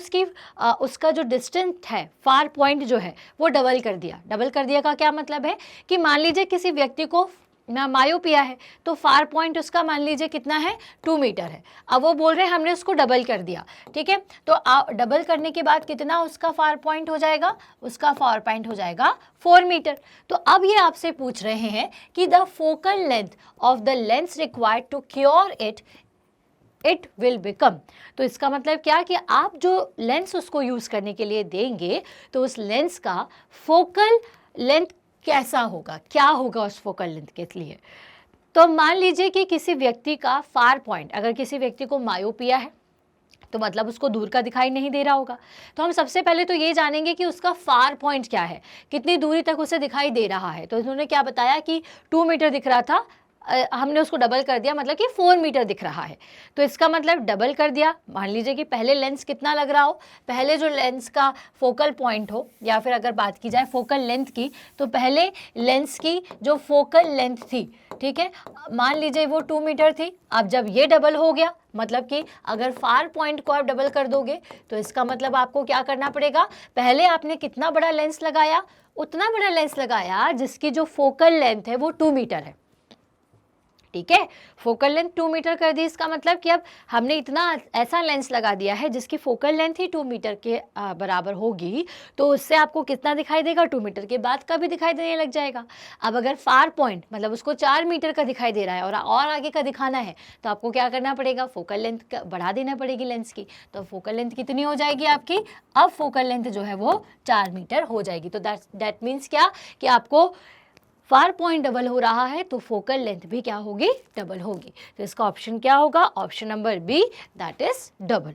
उसका जो डिस्टेंस है, फार पॉइंट जो है, वो डबल कर दिया। डबल कर दिया का क्या मतलब है कि मान लीजिए किसी व्यक्ति को ना मायोपिया है, तो फार पॉइंट उसका मान लीजिए कितना है, 2 मीटर है। अब वो बोल रहे हैं हमने उसको डबल कर दिया, ठीक है, तो डबल करने के बाद कितना उसका फार पॉइंट हो जाएगा, उसका फार पॉइंट हो जाएगा 4 मीटर। तो अब ये आपसे पूछ रहे हैं कि the focal length of the lens required to cure it will become. तो इसका मतलब क्या कि आप जो लेंस उसको यूज करने के लिए देंगे तो उस लेंस का फोकल लेंथ कैसा होगा, क्या होगा उस फोकल लेंथ के लिए। तो मान लीजिए कि किसी व्यक्ति का फार पॉइंट, अगर किसी व्यक्ति को मायोपिया है तो मतलब उसको दूर का दिखाई नहीं दे रहा होगा, तो हम सबसे पहले तो ये जानेंगे कि उसका फार पॉइंट क्या है, कितनी दूरी तक उसे दिखाई दे रहा है। तो इन्होंने क्या बताया कि 2 मीटर दिख रहा था, हमने उसको डबल कर दिया, मतलब कि 4 मीटर दिख रहा है। तो इसका मतलब डबल कर दिया, मान लीजिए कि पहले लेंस कितना लग रहा हो, पहले जो लेंस का फोकल पॉइंट हो, या फिर अगर बात की जाए फोकल लेंथ की, तो पहले लेंस की जो फोकल लेंथ थी, ठीक है, मान लीजिए वो 2 मीटर थी। अब जब ये डबल हो गया, मतलब कि अगर फार पॉइंट को आप डबल कर दोगे तो इसका मतलब आपको क्या करना पड़ेगा, पहले आपने कितना बड़ा लेंस लगाया, उतना बड़ा लेंस लगाया जिसकी जो फोकल लेंथ है वो 2 मीटर है, ठीक है, फोकल लेंथ 2 मीटर कर दी। इसका मतलब कि अब हमने इतना ऐसा लेंस लगा दिया है जिसकी फोकल लेंथ ही 2 मीटर के बराबर होगी, तो उससे आपको कितना दिखाई देगा, 2 मीटर के बाद का भी दिखाई देने लग जाएगा। अब अगर फार पॉइंट मतलब उसको 4 मीटर का दिखाई दे रहा है और आगे का दिखाना है, तो आपको क्या करना पड़ेगा, फोकल लेंथ बढ़ा देना पड़ेगी लेंस की। तो फोकल लेंथ कितनी हो जाएगी आपकी, अब फोकल लेंथ जो है वो 4 मीटर हो जाएगी। तो दैट मीन्स क्या कि आपको फार पॉइंट डबल हो रहा है तो फोकल लेंथ भी क्या होगी, डबल होगी। तो इसका ऑप्शन क्या होगा, option number B, that is double.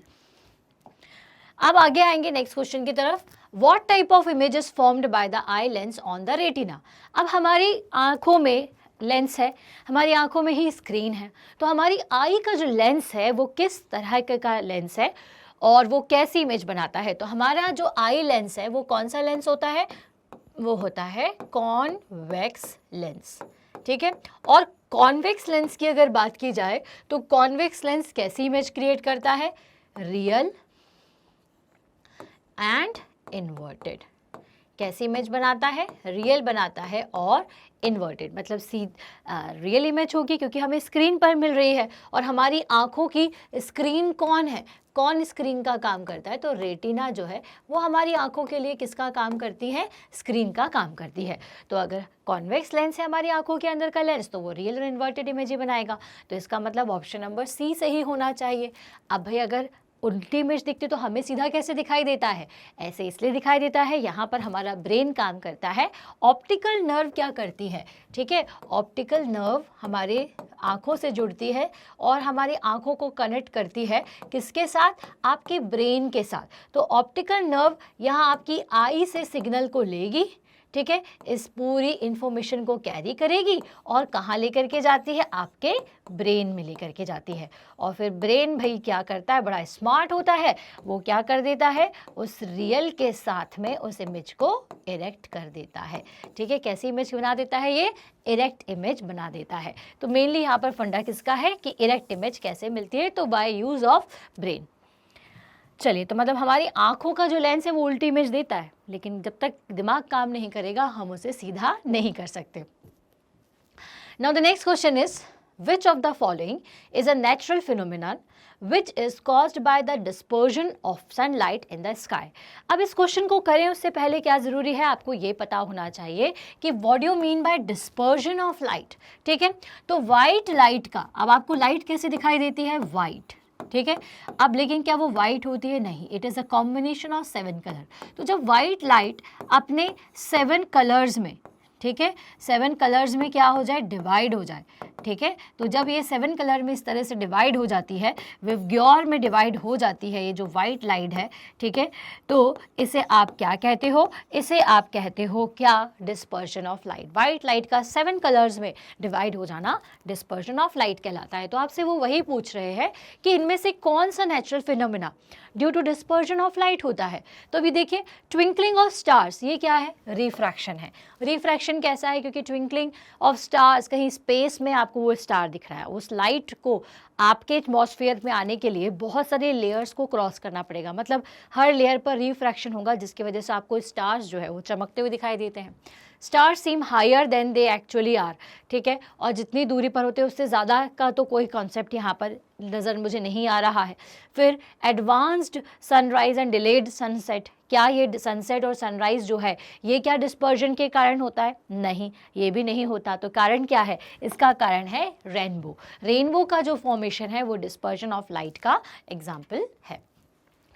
अब आगे आएंगे नेक्स्ट क्वेश्चन की तरफ। What type of image is formed by the eye lens on the retina. अब हमारी आंखों में लेंस है, हमारी आंखों में ही स्क्रीन है, तो हमारी आई का जो लेंस है वो किस तरह का लेंस है और वो कैसी इमेज बनाता है। तो हमारा जो आई लेंस है वो कौन सा लेंस होता है, वो होता है कॉन्वेक्स लेंस, ठीक है। और कॉन्वेक्स लेंस की अगर बात की जाए तो कॉन्वेक्स लेंस कैसी इमेज क्रिएट करता है, रियल एंड इन्वर्टेड। कैसी इमेज बनाता है, रियल बनाता है और इन्वर्टेड, मतलब रियल इमेज होगी क्योंकि हमें स्क्रीन पर मिल रही है। और हमारी आंखों की स्क्रीन कौन है, कौन स्क्रीन का काम करता है, तो रेटिना जो है वो हमारी आंखों के लिए किसका काम करती है, स्क्रीन का काम करती है। तो अगर कॉन्वेक्स लेंस है हमारी आंखों के अंदर का लेंस, तो वो रियल और इन्वर्टेड इमेज ही बनाएगा। तो इसका मतलब ऑप्शन नंबर सी सही होना चाहिए। अब भाई अगर उल्टी इमेज दिखती तो हमें सीधा कैसे दिखाई देता है, ऐसे इसलिए दिखाई देता है, यहाँ पर हमारा ब्रेन काम करता है, ऑप्टिकल नर्व क्या करती है, ठीक है, ऑप्टिकल नर्व हमारे आँखों से जुड़ती है और हमारी आँखों को कनेक्ट करती है किसके साथ, आपके ब्रेन के साथ। तो ऑप्टिकल नर्व यहाँ आपकी आई से सिग्नल को लेगी, ठीक है, इस पूरी इंफॉर्मेशन को कैरी करेगी और कहाँ लेकर के जाती है, आपके ब्रेन में लेकर के जाती है। और फिर ब्रेन भाई क्या करता है, बड़ा स्मार्ट होता है, वो क्या कर देता है, उस रियल के साथ में उस इमेज को इरेक्ट कर देता है, ठीक है। कैसी इमेज बना देता है, ये इरेक्ट इमेज बना देता है। तो मेनली यहाँ पर फंडा किसका है कि इरेक्ट इमेज कैसे मिलती है, तो बाय यूज ऑफ ब्रेन। चलिए, तो मतलब हमारी आंखों का जो लेंस है वो उल्टी इमेज देता है, लेकिन जब तक दिमाग काम नहीं करेगा हम उसे सीधा नहीं कर सकते। Now the next question is which of the following is a natural phenomenon which is caused by the dispersion of sunlight in the sky। अब इस क्वेश्चन को करें उससे पहले क्या जरूरी है, आपको ये पता होना चाहिए कि what do you mean by dispersion of light, ठीक है। तो व्हाइट लाइट का, अब आपको लाइट कैसे दिखाई देती है, व्हाइट, ठीक है। अब लेकिन क्या वो वाइट होती है, नहीं, it is a combination of 7 colour. तो जब वाइट लाइट अपने 7 कलर्स में, ठीक है, 7 कलर्स में क्या हो जाए, डिवाइड हो जाए, ठीक है। तो जब ये 7 कलर में इस तरह से डिवाइड हो जाती है, विवग्योर में डिवाइड हो जाती है ये जो वाइट लाइट है, ठीक है, तो इसे आप क्या कहते हो, इसे आप कहते हो क्या, dispersion of light. White light का 7 कलर्स में डिवाइड हो जाना डिस्पर्शन ऑफ लाइट कहलाता है। तो आपसे वो वही पूछ रहे हैं कि इनमें से कौन सा natural phenomena due to dispersion of light होता है। तो अभी देखिए, ट्विंकलिंग ऑफ स्टार्स, ये क्या है, रिफ्रैक्शन है। रिफ्रैक्शन कैसा है, क्योंकि ट्विंकलिंग ऑफ स्टार्स, कहीं स्पेस में आपको वो स्टार दिख रहा है, उस लाइट को आपके एटमॉस्फेयर में आने के लिए बहुत सारे लेयर्स को क्रॉस करना पड़ेगा, मतलब हर लेयर पर रिफ्रैक्शन होगा जिसकी वजह से आपको स्टार्स जो है वो चमकते हुए दिखाई देते हैं। Star seem higher than they actually are, ठीक है, और जितनी दूरी पर होते हैं उससे ज़्यादा का तो कोई कॉन्सेप्ट यहाँ पर नज़र मुझे नहीं आ रहा है। फिर advanced sunrise and delayed sunset, क्या ये सनसेट और सनराइज जो है ये क्या डिस्पर्जन के कारण होता है? नहीं, ये भी नहीं होता। तो कारण क्या है इसका? कारण है रेनबो। रेनबो का जो फॉर्मेशन है वो डिस्पर्जन ऑफ लाइट का एग्जाम्पल है।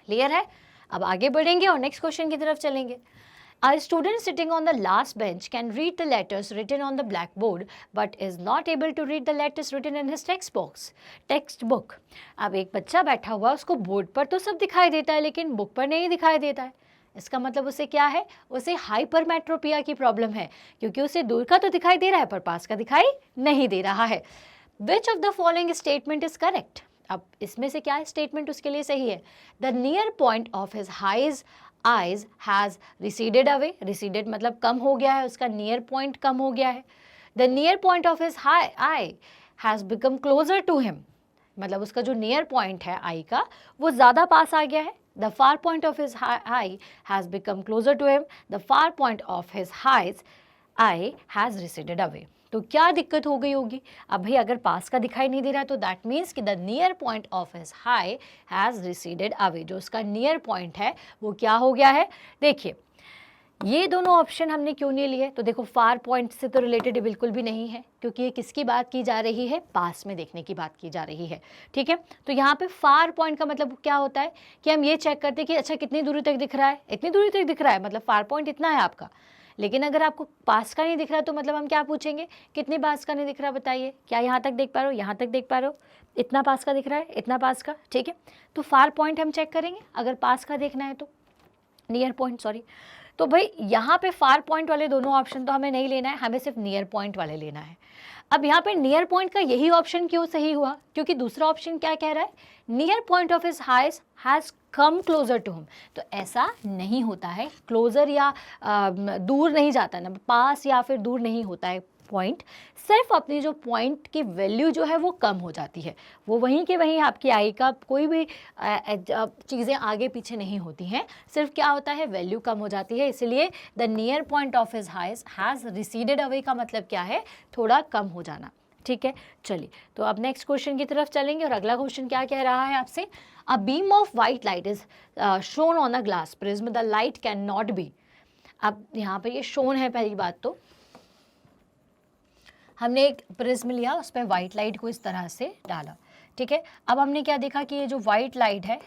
क्लियर है? अब आगे बढ़ेंगे और नेक्स्ट क्वेश्चन की तरफ चलेंगे। A student sitting on the last bench can read the letters written on the blackboard but is not able to read the letters written in his textbook. अब एक बच्चा बैठा हुआ, उसको बोर्ड पर तो सब दिखाई देता है लेकिन बुक पर नहीं दिखाई देता है। इसका मतलब उसे क्या है? उसे हाइपरमेट्रोपिया की प्रॉब्लम है, क्योंकि उसे दूर का तो दिखाई दे रहा है पर पास का दिखाई नहीं दे रहा है। Which of the following statement is correct? अब इसमें से क्या स्टेटमेंट उसके लिए सही है? The near point of his eyes has receded away. receded मतलब कम हो गया है, उसका near point कम हो गया है। The near point of his eye has become closer to him, मतलब उसका जो near point है आई का वो ज़्यादा पास आ गया है। The far point of his eye has become closer to him. The far point of his eye has receded away. तो क्या दिक्कत हो गई होगी? अब भाई अगर पास का दिखाई नहीं दे रहा है तो दैट मीन्स कि the near point of his I has receded away, जो उसका नियर पॉइंट है वो क्या हो गया है? देखिए ये दोनों ऑप्शन हमने क्यों नहीं लिए? तो देखो फार पॉइंट से तो रिलेटेड बिल्कुल भी नहीं है, क्योंकि ये किसकी बात की जा रही है? पास में देखने की बात की जा रही है, ठीक है। तो यहाँ पे फार पॉइंट का मतलब क्या होता है कि हम ये चेक करते हैं कि अच्छा कितनी दूरी तक दिख रहा है, इतनी दूरी तक दिख रहा है, मतलब फार पॉइंट इतना है आपका। लेकिन अगर आपको पास का नहीं दिख रहा तो मतलब हम क्या पूछेंगे? कितने पास का नहीं दिख रहा बताइए? क्या यहाँ तक देख पा रहे हो, यहाँ तक देख पा रहे हो, इतना पास का दिख रहा है, इतना पास का, ठीक है। तो फार पॉइंट हम चेक करेंगे, अगर पास का देखना है तो नियर पॉइंट, सॉरी। तो भाई यहाँ पे फार पॉइंट वाले दोनों ऑप्शन तो हमें नहीं लेना है, हमें सिर्फ नियर पॉइंट वाले लेना है। अब यहाँ पे नियर पॉइंट का यही ऑप्शन क्यों सही हुआ? क्योंकि दूसरा ऑप्शन क्या कह रहा है? Near point of his eyes has come closer to him. तो ऐसा नहीं होता है, क्लोजर या दूर नहीं जाता ना, पास या फिर दूर नहीं होता है पॉइंट, सिर्फ अपनी जो पॉइंट की वैल्यू जो है वो कम हो जाती है, वो वहीं के वहीं आपकी आई का कोई भी चीज़ें आगे पीछे नहीं होती हैं, सिर्फ क्या होता है? वैल्यू कम हो जाती है। इसलिए the near point of his eyes has receded away का मतलब क्या है? थोड़ा कम हो जाना, ठीक है। चलिए तो अब नेक्स्ट क्वेश्चन की तरफ चलेंगे और अगला क्वेश्चन क्या कह रहा है आपसे? A beam of white light is shown on a glass prism, the light can not be. अब यहाँ पे ये शोन है, पहली बात तो हमने एक प्रिज्म लिया, उस पर वाइट लाइट को इस तरह से डाला, ठीक है। अब हमने क्या देखा कि ये जो वाइट लाइट है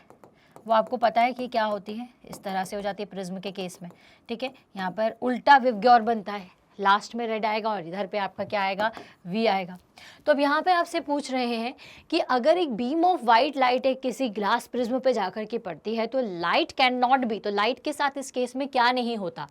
वो आपको पता है कि क्या होती है, इस तरह से हो जाती है प्रिज्म के केस में, ठीक है। यहाँ पर उल्टा विवग्योर बनता है, लास्ट में रेड आएगा और इधर पे आपका क्या आएगा? वी आएगा। तो अब यहाँ पे आपसे पूछ रहे हैं कि अगर एक बीम ऑफ वाइट लाइट एक किसी ग्लास प्रिज्म पे जाकर के पड़ती है तो लाइट कैन नॉट बी, तो लाइट के साथ इस केस में क्या नहीं होता?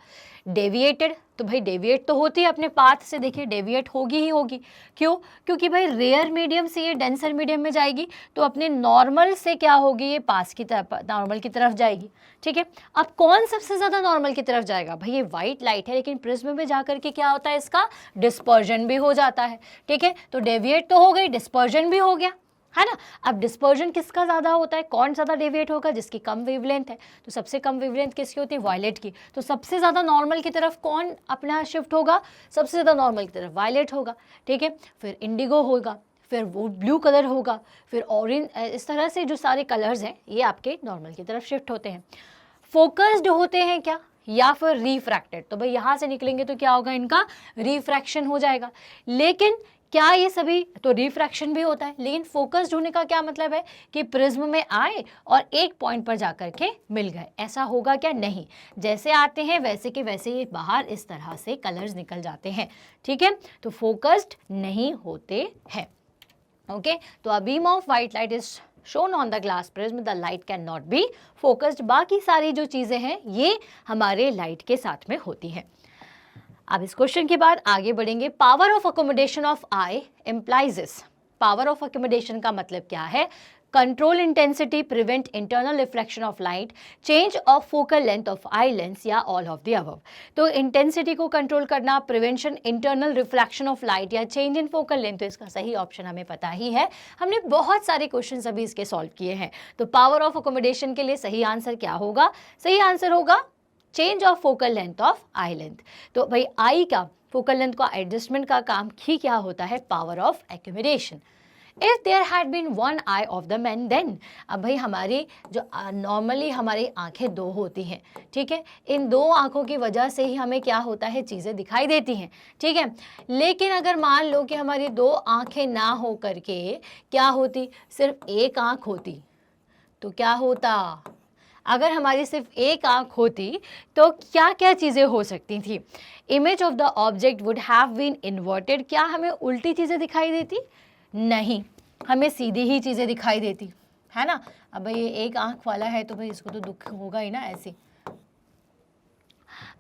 डेविएटेड। तो भाई डेविएट तो होती है अपने पाथ से, देखिए डेविएट होगी ही होगी। क्यों? क्योंकि भाई रेयर मीडियम से ये डेंसर मीडियम में जाएगी तो अपने नॉर्मल से क्या होगी? ये पास की तरफ, नॉर्मल की तरफ जाएगी, ठीक है। अब कौन सबसे ज़्यादा नॉर्मल की तरफ जाएगा? भाई ये वाइट लाइट है, लेकिन प्रिज्म में जाकर के क्या होता है? इसका डिस्पर्जन भी हो जाता है, ठीक है। तो डेविएट तो हो गई, डिस्पर्जन भी हो गया, है ना। अब डिस्पर्जन किसका ज़्यादा होता है? कौन ज़्यादा डेविएट होगा? जिसकी कम वेवलेंथ है। तो सबसे कम वेवलेंथ किसकी होती है? वायलेट की। तो सबसे ज़्यादा नॉर्मल की तरफ कौन अपना शिफ्ट होगा? सबसे ज़्यादा नॉर्मल की तरफ वायलेट होगा, ठीक है। फिर इंडिगो होगा, फिर वो ब्लू कलर होगा, फिर ऑरेंज, इस तरह से जो सारे कलर्स हैं ये आपके नॉर्मल की तरफ शिफ्ट होते हैं। फोकस्ड होते हैं क्या या फिर रिफ्रैक्टेड? तो भाई यहाँ से निकलेंगे तो क्या होगा? इनका रिफ्रैक्शन हो जाएगा। लेकिन क्या ये सभी, तो रिफ्रैक्शन भी होता है, लेकिन फोकस्ड होने का क्या मतलब है? कि प्रिज्म में आए और एक पॉइंट पर जाकर के मिल गए, ऐसा होगा क्या? नहीं, जैसे आते हैं वैसे के वैसे ये बाहर इस तरह से कलर्स निकल जाते हैं, ठीक है। तो फोकस्ड नहीं होते हैं, ओके। तो a beam of white light is shown on the glass prism, the light can not be focused. बाकी सारी जो चीज़ें हैं ये हमारे लाइट के साथ में होती हैं। अब इस क्वेश्चन के बाद आगे बढ़ेंगे। Power of accommodation of I implies this. Power of accommodation का मतलब क्या है? Control intensity, prevent internal reflection of light, change of focal length of eye lens या ऑल ऑफ द अबव। तो इंटेंसिटी को कंट्रोल करना, prevention internal reflection of light या change in focal length, तो इसका सही ऑप्शन हमें पता ही है, हमने बहुत सारे क्वेश्चन अभी इसके सॉल्व किए हैं। तो पावर ऑफ अकोमोडेशन के लिए सही आंसर क्या होगा? सही आंसर होगा change of focal length of I length. तो भाई आई का फोकल लेंथ का एडजस्टमेंट का काम ही क्या होता है, power of accumulation. If there had been one eye of the man then, अब भाई हमारी जो नॉर्मली हमारी आंखें दो होती हैं, ठीक है, इन दो आंखों की वजह से ही हमें क्या होता है, चीज़ें दिखाई देती हैं, ठीक है। लेकिन अगर मान लो कि हमारी दो आंखें ना हो करके क्या होती, सिर्फ एक आंख होती, तो क्या होता, अगर हमारी सिर्फ एक आंख होती तो क्या क्या चीज़ें हो सकती थी, image of the object would have been inverted, क्या हमें उल्टी चीज़ें दिखाई देती, नहीं, हमें सीधी ही चीज़ें दिखाई देती है ना। अब भाई ये एक आंख वाला है तो भाई इसको तो दुख होगा ही ना ऐसे।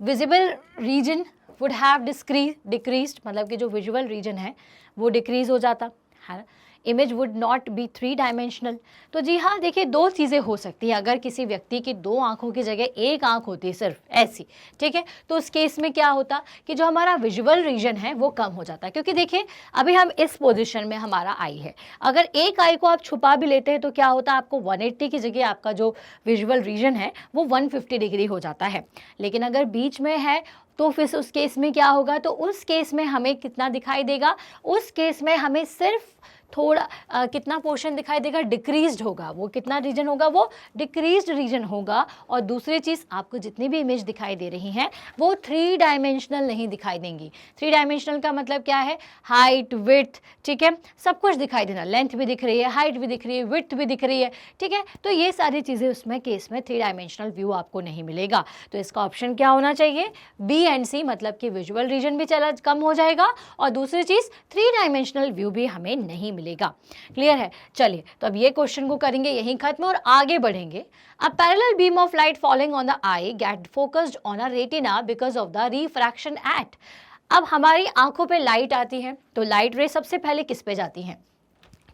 Visible region would have decreased, मतलब कि जो विजुअल रीजन है वो डिक्रीज हो जाता है ना। Image would not be 3 dimensional. तो जी हाँ, देखिए दो चीज़ें हो सकती हैं, अगर किसी व्यक्ति की दो आंखों की जगह एक आंख होती सिर्फ ऐसी, ठीक है, तो उस केस में क्या होता कि जो हमारा विजुअल रीजन है वो कम हो जाता है। क्योंकि देखिए अभी हम इस पोजीशन में हमारा आई है, अगर एक आई को आप छुपा भी लेते हैं तो क्या होता है, आपको 180 की जगह आपका जो विजुअल रीजन है वो 150 डिग्री हो जाता है। लेकिन अगर बीच में है तो फिर उस केस में क्या होगा, तो उस केस में हमें कितना दिखाई देगा, उस केस में हमें सिर्फ थोड़ा कितना पोर्शन दिखाई देगा, डिक्रीज्ड होगा। वो कितना रीजन होगा, वो डिक्रीज्ड रीजन होगा। और दूसरी चीज़, आपको जितनी भी इमेज दिखाई दे रही हैं वो 3 डायमेंशनल नहीं दिखाई देंगी। 3 डायमेंशनल का मतलब क्या है, हाइट, विड्थ, ठीक है, सब कुछ दिखाई देना, लेंथ भी दिख रही है, हाइट भी दिख रही है, विड्थ भी दिख रही है, ठीक है। तो ये सारी चीज़ें उसमें केस में 3 डायमेंशनल व्यू आपको नहीं मिलेगा। तो इसका ऑप्शन क्या होना चाहिए, बी एंड सी, मतलब कि विजुअल रीजन भी चला कम हो जाएगा और दूसरी चीज़ 3 डायमेंशनल व्यू भी हमें नहीं मिलेगा। क्लियर है। चलिए तो अब ये क्वेश्चन को करेंगे यहीं खत्म और आगे बढ़ेंगे। A parallel beam of light falling on the eye get focused on a retina because of the refraction at। अब हमारी आंखों पे लाइट आती है तो लाइट रे सबसे पहले किस पे जाती है,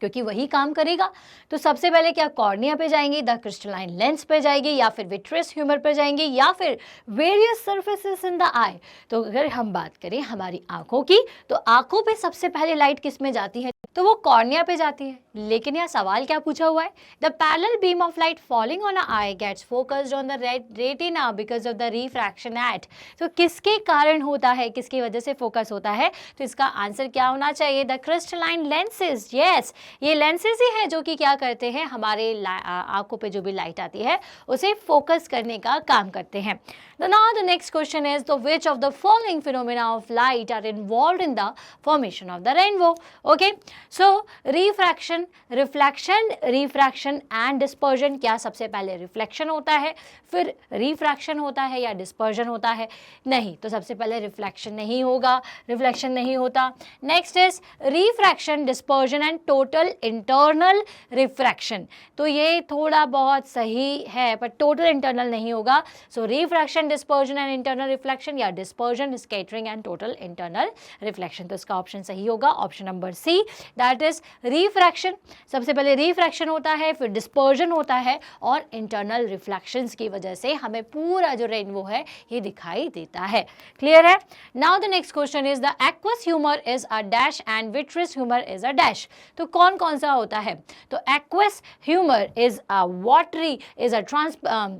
क्योंकि वही काम करेगा, तो सबसे पहले क्या कॉर्निया पे जाएंगी, द क्रिस्टलाइन लेंस पे जाएगी, या फिर विट्रियस ह्यूमर पे जाएंगी, या फिर वेरियस सर्फेसेस इन द आई। तो अगर हम बात करें हमारी आंखों की, तो आंखों पे सबसे पहले लाइट किस में जाती है, तो वो कॉर्निया पे जाती है। लेकिन यह सवाल क्या पूछा हुआ है, the parallel beam of light falling on a eye gets focused on the retina because of the refraction at. तो किसके कारण होता है, किसकी वजह से फोकस होता है, तो इसका आंसर क्या होना चाहिए, द क्रिस्टलाइन लेंसेज। यस, ये लेंसेज ही है जो कि क्या करते हैं, हमारे आंखों पे जो भी लाइट आती है उसे फोकस करने का काम करते हैं। Now the next question is, so which of the following phenomena of light are involved in the formation of the rainbow? Okay, so refraction, reflection, refraction and dispersion। क्या सबसे पहले reflection होता है फिर refraction होता है या dispersion होता है, नहीं, तो सबसे पहले reflection नहीं होगा, reflection नहीं होता। Next is refraction, dispersion and total internal refraction। तो ये थोड़ा बहुत सही है पर total internal नहीं होगा। So refraction, dispersion and internal reflection, या dispersion, scattering and total internal reflection। तो इसका ऑप्शन सही होगा option number C, that is refraction. सबसे पहले रिफ्रैक्शन होता है, फिर डिस्पर्जन होता है और इंटरनल रिफ्लेक्शंस की वजह से हमें पूरा जो रेनबो है ये दिखाई देता है। क्लियर है। Now the next question is, the aqueous humour is a dash and vitreous humour is a dash. तो कौन कौन सा होता है, तो aqueous humour is a watery, is a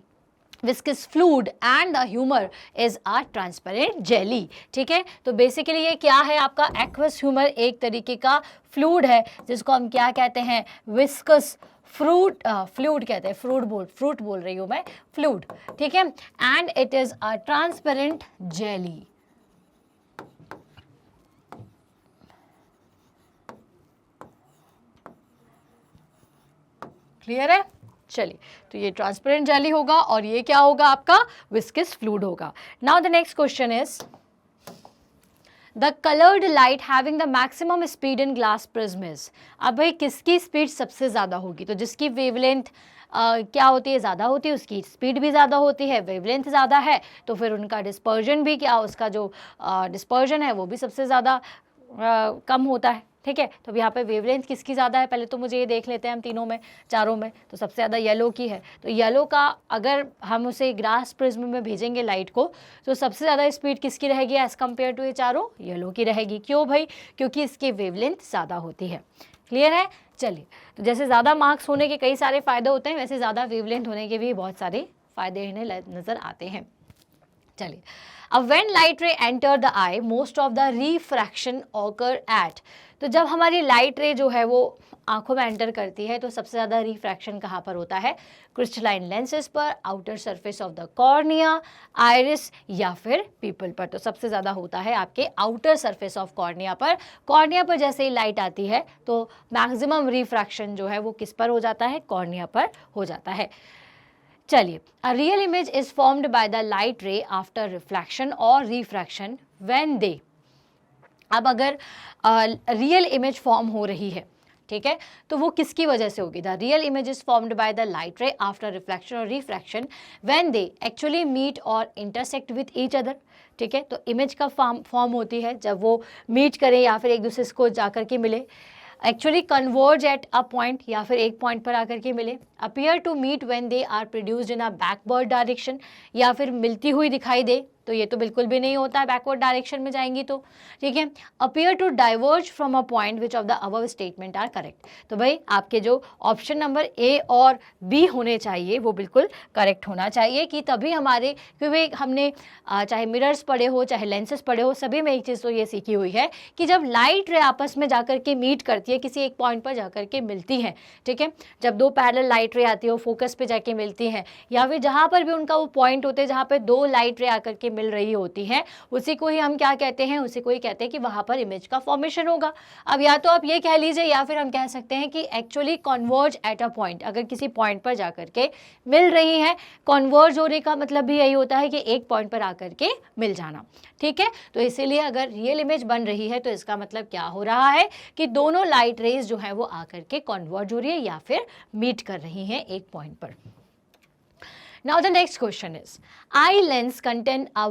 viscous fluid and the humor is a transparent jelly। ठीक है, तो बेसिकली ये क्या है, आपका एक्वस ह्यूमर एक तरीके का फ्लूइड है जिसको हम क्या कहते हैं, विस्कस फ्लूइड कहते हैं, फ्रूट बोल रही हूँ मैं, फ्लूइड, ठीक है, and it is a transparent jelly. Clear है। चलिए, तो ये ट्रांसपेरेंट जेली होगा और ये क्या होगा, आपका विस्कस फ्लूइड होगा। Now the next question is, the coloured light having the maximum speed in glass prism is. अब भाई किसकी स्पीड सबसे ज़्यादा होगी, तो जिसकी वेवलेंथ क्या होती है, ज़्यादा होती है, उसकी स्पीड भी ज़्यादा होती है, वेवलेंथ ज़्यादा है, तो फिर उनका डिस्पर्जन भी क्या, उसका जो डिस्पर्जन है वो भी सबसे ज़्यादा कम होता है। ठीक है, तो अब यहाँ पे वेवलेंथ किसकी ज़्यादा है, पहले तो मुझे ये देख लेते हैं हम तीनों में, चारों में, तो सबसे ज़्यादा येलो की है। तो येलो का अगर हम उसे ग्लास प्रिज्म में भेजेंगे लाइट को, तो सबसे ज़्यादा स्पीड किसकी रहेगी एज़ कम्पेयर टू ये चारों, येलो की रहेगी। क्यों भाई, क्योंकि इसकी वेवलेंथ ज़्यादा होती है। क्लियर है। चलिए, तो जैसे ज़्यादा मार्क्स होने के कई सारे फ़ायदे होते हैं, वैसे ज़्यादा वेवलेंथ होने के भी बहुत सारे फ़ायदे इन्हें नज़र आते हैं। चलिए, अब व्हेन लाइट रे enter the I most of the refraction occur eight, तो जब हमारी लाइट रे जो है वो आंखों में एंटर करती है तो सबसे ज़्यादा रिफ्रैक्शन कहाँ पर होता है? क्रिस्टलाइन लेंसेज पर, outer surface of the cornea, iris या फिर पीपल पर। तो सबसे ज़्यादा होता है आपके आउटर सरफेस ऑफ कॉर्निया पर। कॉर्निया पर जैसे ही लाइट आती है तो मैक्सिमम रिफ्रैक्शन जो है वो किस पर हो जाता है? कॉर्निया पर हो जाता है। चलिए, a real image is formed by the light ray after reflection और रिफ्रैक्शन व्हेन दे। अब अगर रियल इमेज फॉर्म हो रही है, ठीक है, तो वो किसकी वजह से होगी? The real image is formed by the light ray after reflection और refraction when they actually meet और इंटरसेक्ट विथ ईच अदर। ठीक है, तो इमेज का फॉर्म होती है जब वो मीट करें या फिर एक दूसरे को जाकर के मिले, actually converge at a point या फिर एक पॉइंट पर आकर के मिले, appear to meet when they are produced in a backward direction, या फिर मिलती हुई दिखाई दे, तो ये तो बिल्कुल भी नहीं होता है बैकवर्ड डायरेक्शन में जाएंगी तो। ठीक है, appear to diverge from a point which of the above statement are correct. तो भाई आपके जो ऑप्शन नंबर ए और बी होने चाहिए वो बिल्कुल करेक्ट होना चाहिए, कि तभी हमारे, क्योंकि हमने चाहे मिरर्स पढ़े हो चाहे लेंसेज पढ़े हो, सभी में एक चीज़ तो ये सीखी हुई है कि जब लाइट रे आपस में जाकर के मीट करती है, किसी एक पॉइंट पर जाकर के मिलती है, ठीक है, जब दो पैरेलल लाइट रे आती है वो फोकस पे जाके मिलती हैं, या फिर जहाँ पर भी उनका वो पॉइंट होते हैं जहाँ पर दो लाइट रे आकर के मिल रही होती है, उसी को ही हम क्या कहते हैं? उसी को ही कहते हैं कि वहां पर इमेज का फॉर्मेशन होगा। अब या तो आप ये कह लीजिए या फिर हम कह सकते हैं कि actually converge at a point, अगर किसी पॉइंट पर जाकर के मिल रही है, कन्वर्ज होने का मतलब भी यही होता है कि एक पॉइंट पर आकर के मिल जाना। ठीक है, तो इसीलिए अगर रियल इमेज बन रही है तो इसका मतलब क्या हो रहा है कि दोनों लाइट रेज जो है वो आकर के कन्वर्ज हो रही है या फिर मीट कर रही हैं एक पॉइंट पर। Now the next question is, eye lens contain a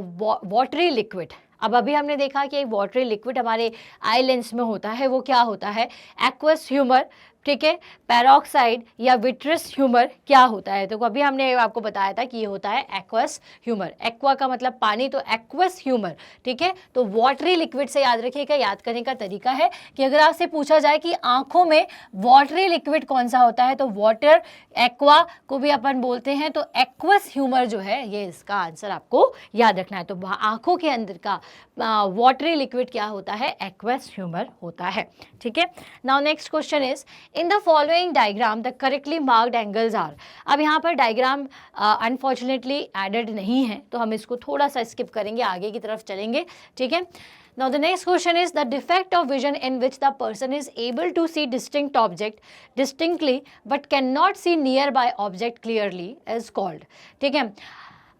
watery liquid। अब अभी हमने देखा कि एक वाटरी लिक्विड हमारे आई लेंस में होता है, वो क्या होता है? एक्वस ह्यूमर, ठीक है, पेरोक्साइड या विट्रस ह्यूमर क्या होता है? तो अभी हमने आपको बताया था कि ये होता है एक्वस ह्यूमर। एक्वा का मतलब पानी, तो एक्वस ह्यूमर, ठीक है। तो वाटरी लिक्विड से याद रखिएगा, याद करने का तरीका है कि अगर आपसे पूछा जाए कि आंखों में वाटरी लिक्विड कौन सा होता है, तो वाटर, एक्वा को भी अपन बोलते हैं, तो एक्वस ह्यूमर जो है ये इसका आंसर आपको याद रखना है। तो आंखों के अंदर का वाटरी लिक्विड क्या होता है? एक्वस ह्यूमर होता है। ठीक है, now next question is, in the following diagram the correctly marked angles are. अब यहाँ पर डायग्राम अनफॉर्चुनेटली एडेड नहीं है, तो हम इसको थोड़ा सा स्किप करेंगे, आगे की तरफ चलेंगे। ठीक है, now the next question is, the defect of vision in which the person is able to see distinct object distinctly but cannot see nearby object clearly is called। ठीक है,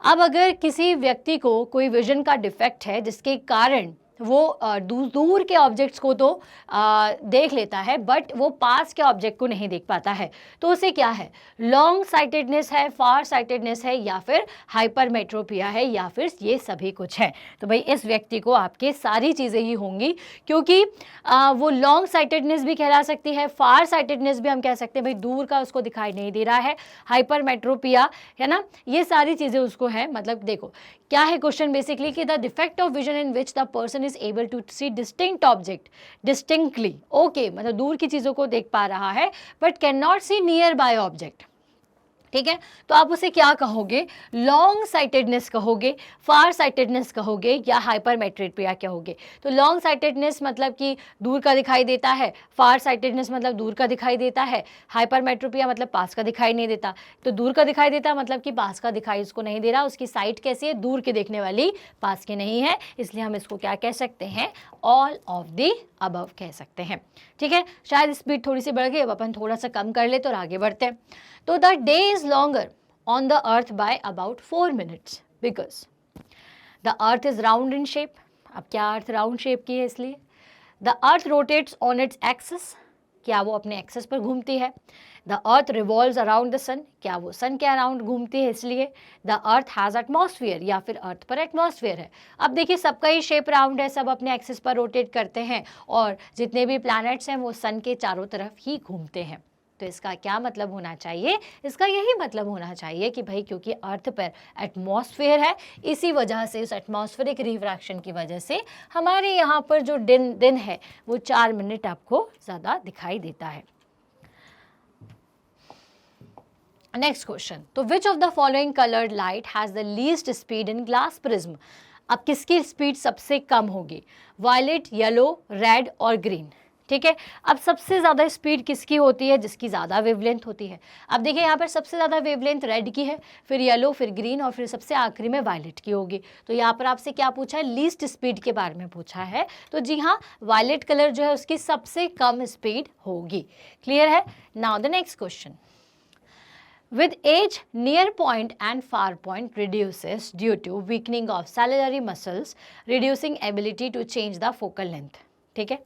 अब अगर किसी व्यक्ति को कोई विजन का डिफेक्ट है जिसके कारण वो दूर के ऑब्जेक्ट्स को तो देख लेता है बट वो पास के ऑब्जेक्ट को नहीं देख पाता है, तो उसे क्या है? लॉन्ग साइटेडनेस है, फार साइटेडनेस है, या फिर हाइपरमेट्रोपिया है, या फिर ये सभी कुछ है। तो भाई इस व्यक्ति को आपके सारी चीज़ें ही होंगी, क्योंकि वो लॉन्ग साइटेडनेस भी कहला सकती है, फार साइटेडनेस भी हम कह सकते हैं, भाई दूर का उसको दिखाई नहीं दे रहा है, हाइपरमेट्रोपिया है ना, ये सारी चीज़ें उसको है। मतलब देखो क्या है क्वेश्चन बेसिकली कि the defect of vision in which the person is able to see distinct object distinctly, okay, मतलब दूर की चीज़ों को देख पा रहा है but can not see nearby object. ठीक है, तो आप उसे क्या कहोगे? लॉन्ग साइटेडनेस कहोगे, फार साइटेडनेस कहोगे, या हाइपरमेट्रोपिया कहोगे? तो लॉन्ग साइटेडनेस मतलब कि दूर का दिखाई देता है, फार साइटेडनेस मतलब दूर का दिखाई देता है, हाइपरमेट्रोपिया मतलब पास का दिखाई नहीं देता। तो दूर का दिखाई देता मतलब कि पास का दिखाई उसको नहीं दे रहा, उसकी साइट कैसी है? दूर के देखने वाली, पास की नहीं है, इसलिए हम इसको क्या कह सकते हैं? ऑल ऑफ द अबव कह सकते हैं। ठीक है, शायद स्पीड थोड़ी सी बढ़ गई, अब अपन थोड़ा सा कम कर ले तो आगे बढ़ते हैं। तो the day is longer on the earth by about 4 minutes because the earth is round in shape. अब क्या अर्थ राउंड शेप की है? इसलिए the earth rotates on its axis, क्या वो अपने एक्सिस पर घूमती है। The earth revolves around the sun, क्या वो सन के अराउंड घूमती है, इसलिए द अर्थ हैज़ एटमॉस्फेयर, या फिर अर्थ पर एटमॉस्फेयर है। अब देखिए सबका ही शेप राउंड है, सब अपने एक्सिस पर रोटेट करते हैं, और जितने भी प्लैनेट्स हैं वो सन के चारों तरफ ही घूमते हैं। तो इसका क्या मतलब होना चाहिए? इसका यही मतलब होना चाहिए कि भाई क्योंकि अर्थ पर एटमॉस्फेयर है, इसी वजह से, उस एटमॉस्फेरिक रिफ्रैक्शन की वजह से हमारे यहाँ पर जो दिन है वो 4 मिनट आपको ज़्यादा दिखाई देता है। नेक्स्ट क्वेश्चन, तो which of the following coloured light has the least speed in glass prism. अब किसकी स्पीड सबसे कम होगी, वायलेट, येलो, रेड और ग्रीन। ठीक है, अब सबसे ज़्यादा स्पीड किसकी होती है, जिसकी ज़्यादा वेवलेंथ होती है। अब देखिए यहाँ पर सबसे ज़्यादा वेवलेंथ रेड की है, फिर येलो, फिर ग्रीन और फिर सबसे आखिरी में वायलेट की होगी। तो यहाँ पर आपसे क्या पूछा है, लीस्ट स्पीड के बारे में पूछा है। तो जी हाँ, वायलेट कलर जो है उसकी सबसे कम स्पीड होगी। क्लियर है। Now the next question, with age near point and far point reduces due to weakening of ciliary muscles reducing ability to change the focal length। ठीक है,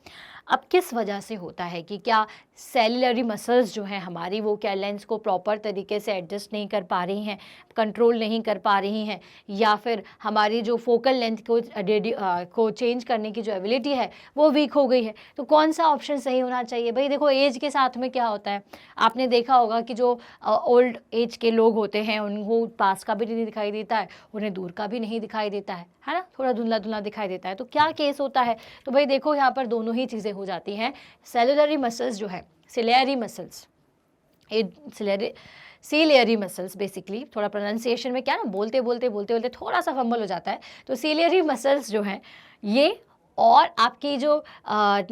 अब किस वजह से होता है कि क्या सेलुलरी मसल्स जो हैं हमारी वो क्या लेंस को प्रॉपर तरीके से एडजस्ट नहीं कर पा रही हैं, कंट्रोल नहीं कर पा रही हैं, या फिर हमारी जो फोकल लेंथ को चेंज करने की जो एबिलिटी है वो वीक हो गई है। तो कौन सा ऑप्शन सही होना चाहिए भाई। देखो एज के साथ में क्या होता है, आपने देखा होगा कि जो ओल्ड एज के लोग होते हैं उनको पास का भी नहीं दिखाई देता है, उन्हें दूर का भी नहीं दिखाई देता है ना, थोड़ा धुंधला धुंधला दिखाई देता है। तो क्या केस होता है, तो भाई देखो यहाँ पर दोनों ही चीज़ें हो जाती हैं। सेलुलरी मसल्स जो है, ciliary muscles, ciliary muscles basically, थोड़ा प्रोनाउंसिएशन में क्या ना बोलते बोलते थोड़ा सा फंबल हो जाता है। तो सीलियरी मसल्स जो हैं ये और आपकी जो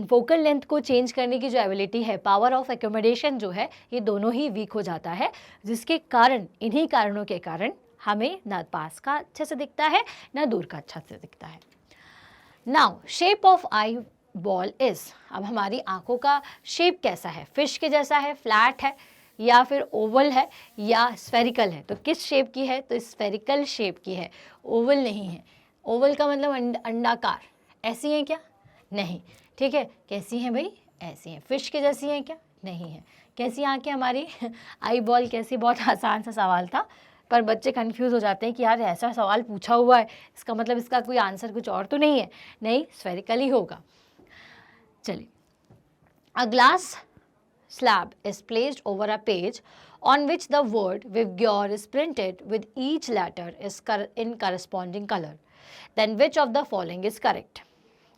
फोकल लेंथ को चेंज करने की जो एबिलिटी है, पावर ऑफ एकोमोडेशन जो है, ये दोनों ही वीक हो जाता है, जिसके कारण, इन्हीं कारणों के कारण हमें ना पास का अच्छे से दिखता है ना दूर का अच्छा से दिखता है। Now shape of eye ball is, अब हमारी आंखों का शेप कैसा है, फिश के जैसा है, फ्लैट है, या फिर ओवल है, या स्फेरिकल है। तो किस शेप की है, तो स्फेरिकल शेप की है, ओवल नहीं है। ओवल का मतलब अंडाकार, ऐसी हैं क्या, नहीं। ठीक है, कैसी हैं भाई, ऐसी हैं। फिश के जैसी हैं क्या, नहीं है। कैसी आंखें हमारी आई बॉल कैसी, बहुत आसान सा सवाल था, पर बच्चे कंफ्यूज हो जाते हैं कि यार ऐसा सवाल पूछा हुआ है, इसका मतलब इसका कोई आंसर कुछ और तो नहीं है। नहीं, स्फेरिकल ही होगा। चलिए, a glass slab is placed over a page on which the word Vivgyor is printed with each letter is in corresponding color. Then which of the following is correct?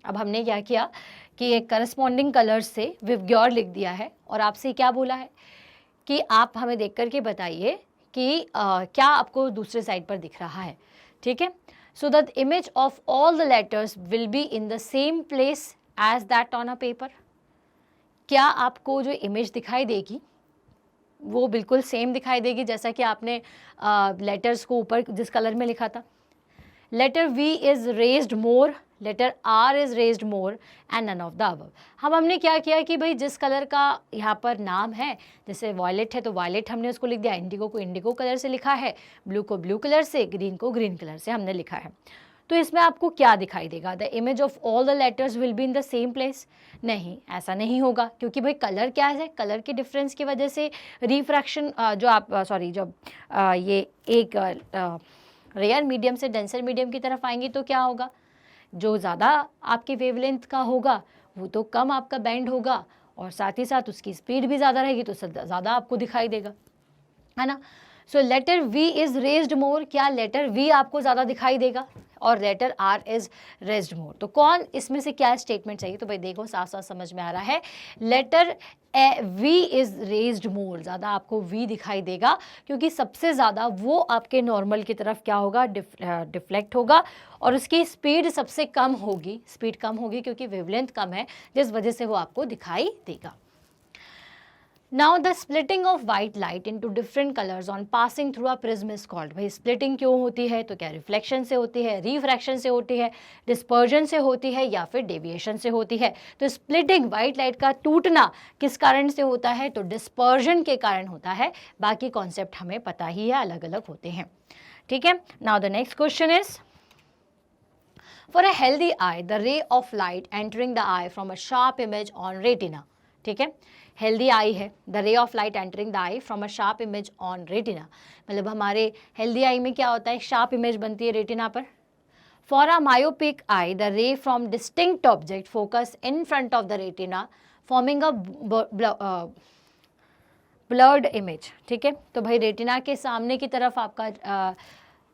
अब हमने क्या किया कि एक करस्पॉन्डिंग कलर से विवग्योर लिख दिया है और आपसे क्या बोला है कि आप हमें देख करके बताइए कि क्या आपको दूसरे साइड पर दिख रहा है। ठीक है, so that image of all the letters will be in the same place as that on a paper. क्या आपको जो इमेज दिखाई देगी वो बिल्कुल सेम दिखाई देगी जैसा कि आपने लेटर्स को ऊपर जिस कलर में लिखा था। Letter V is raised more, letter R is raised more and none of the above. हमने क्या किया कि भाई जिस कलर का यहाँ पर नाम है, जैसे वॉयलेट है तो वॉयलेट हमने उसको लिख दिया, इंडिगो को इंडिगो कलर से लिखा है, ब्लू को ब्लू कलर से, ग्रीन को ग्रीन कलर से हमने लिखा है। तो इसमें आपको क्या दिखाई देगा, the image of all the letters will be in the same place. नहीं, ऐसा नहीं होगा, क्योंकि भाई कलर क्या है, कलर के डिफरेंस की वजह से रिफ्रैक्शन ये एक रेयर मीडियम से डेंसर मीडियम की तरफ आएंगी तो क्या होगा, जो ज़्यादा आपकी वेवलेंथ का होगा वो तो कम आपका बैंड होगा और साथ ही साथ उसकी स्पीड भी ज़्यादा रहेगी तो ज़्यादा आपको दिखाई देगा, है ना। सो लेटर वी इज़ रेज्ड मोर, क्या लेटर वी आपको ज़्यादा दिखाई देगा और लेटर आर इज़ रेज्ड मोर। तो कौन इसमें से क्या स्टेटमेंट चाहिए, तो भाई देखो साफ साफ समझ में आ रहा है, लेटर वी इज़ रेज्ड मोर, ज़्यादा आपको वी दिखाई देगा क्योंकि सबसे ज़्यादा वो आपके नॉर्मल की तरफ क्या होगा, डिफ्लेक्ट होगा और उसकी स्पीड सबसे कम होगी, स्पीड कम होगी क्योंकि वेवलेंथ कम है, जिस वजह से वो आपको दिखाई देगा। Now the splitting of white light into different colors on passing through a prism is called। भाई splitting क्यों होती है, तो क्या रिफ्लेक्शन से होती है, रिफ्रैक्शन से होती है, डिस्पर्जन से होती है या फिर डेविएशन से होती है। तो स्प्लिटिंग वाइट लाइट का टूटना किस कारण से होता है, तो डिस्पर्जन के कारण होता है। बाकी कॉन्सेप्ट हमें पता ही है, अलग अलग होते हैं। ठीक है, now the next question is, for a healthy I the ray of light entering the I from a sharp image on retina. ठीक है, हेल्दी आई है, the ray of light entering the I from a sharp image on retina, मतलब हमारे healthy I में क्या होता है, sharp image बनती है रेटिना पर। For a myopic I the रे from distinct object focus in front of the retina forming a blurred image. ठीक है, तो भाई रेटिना के सामने की तरफ आपका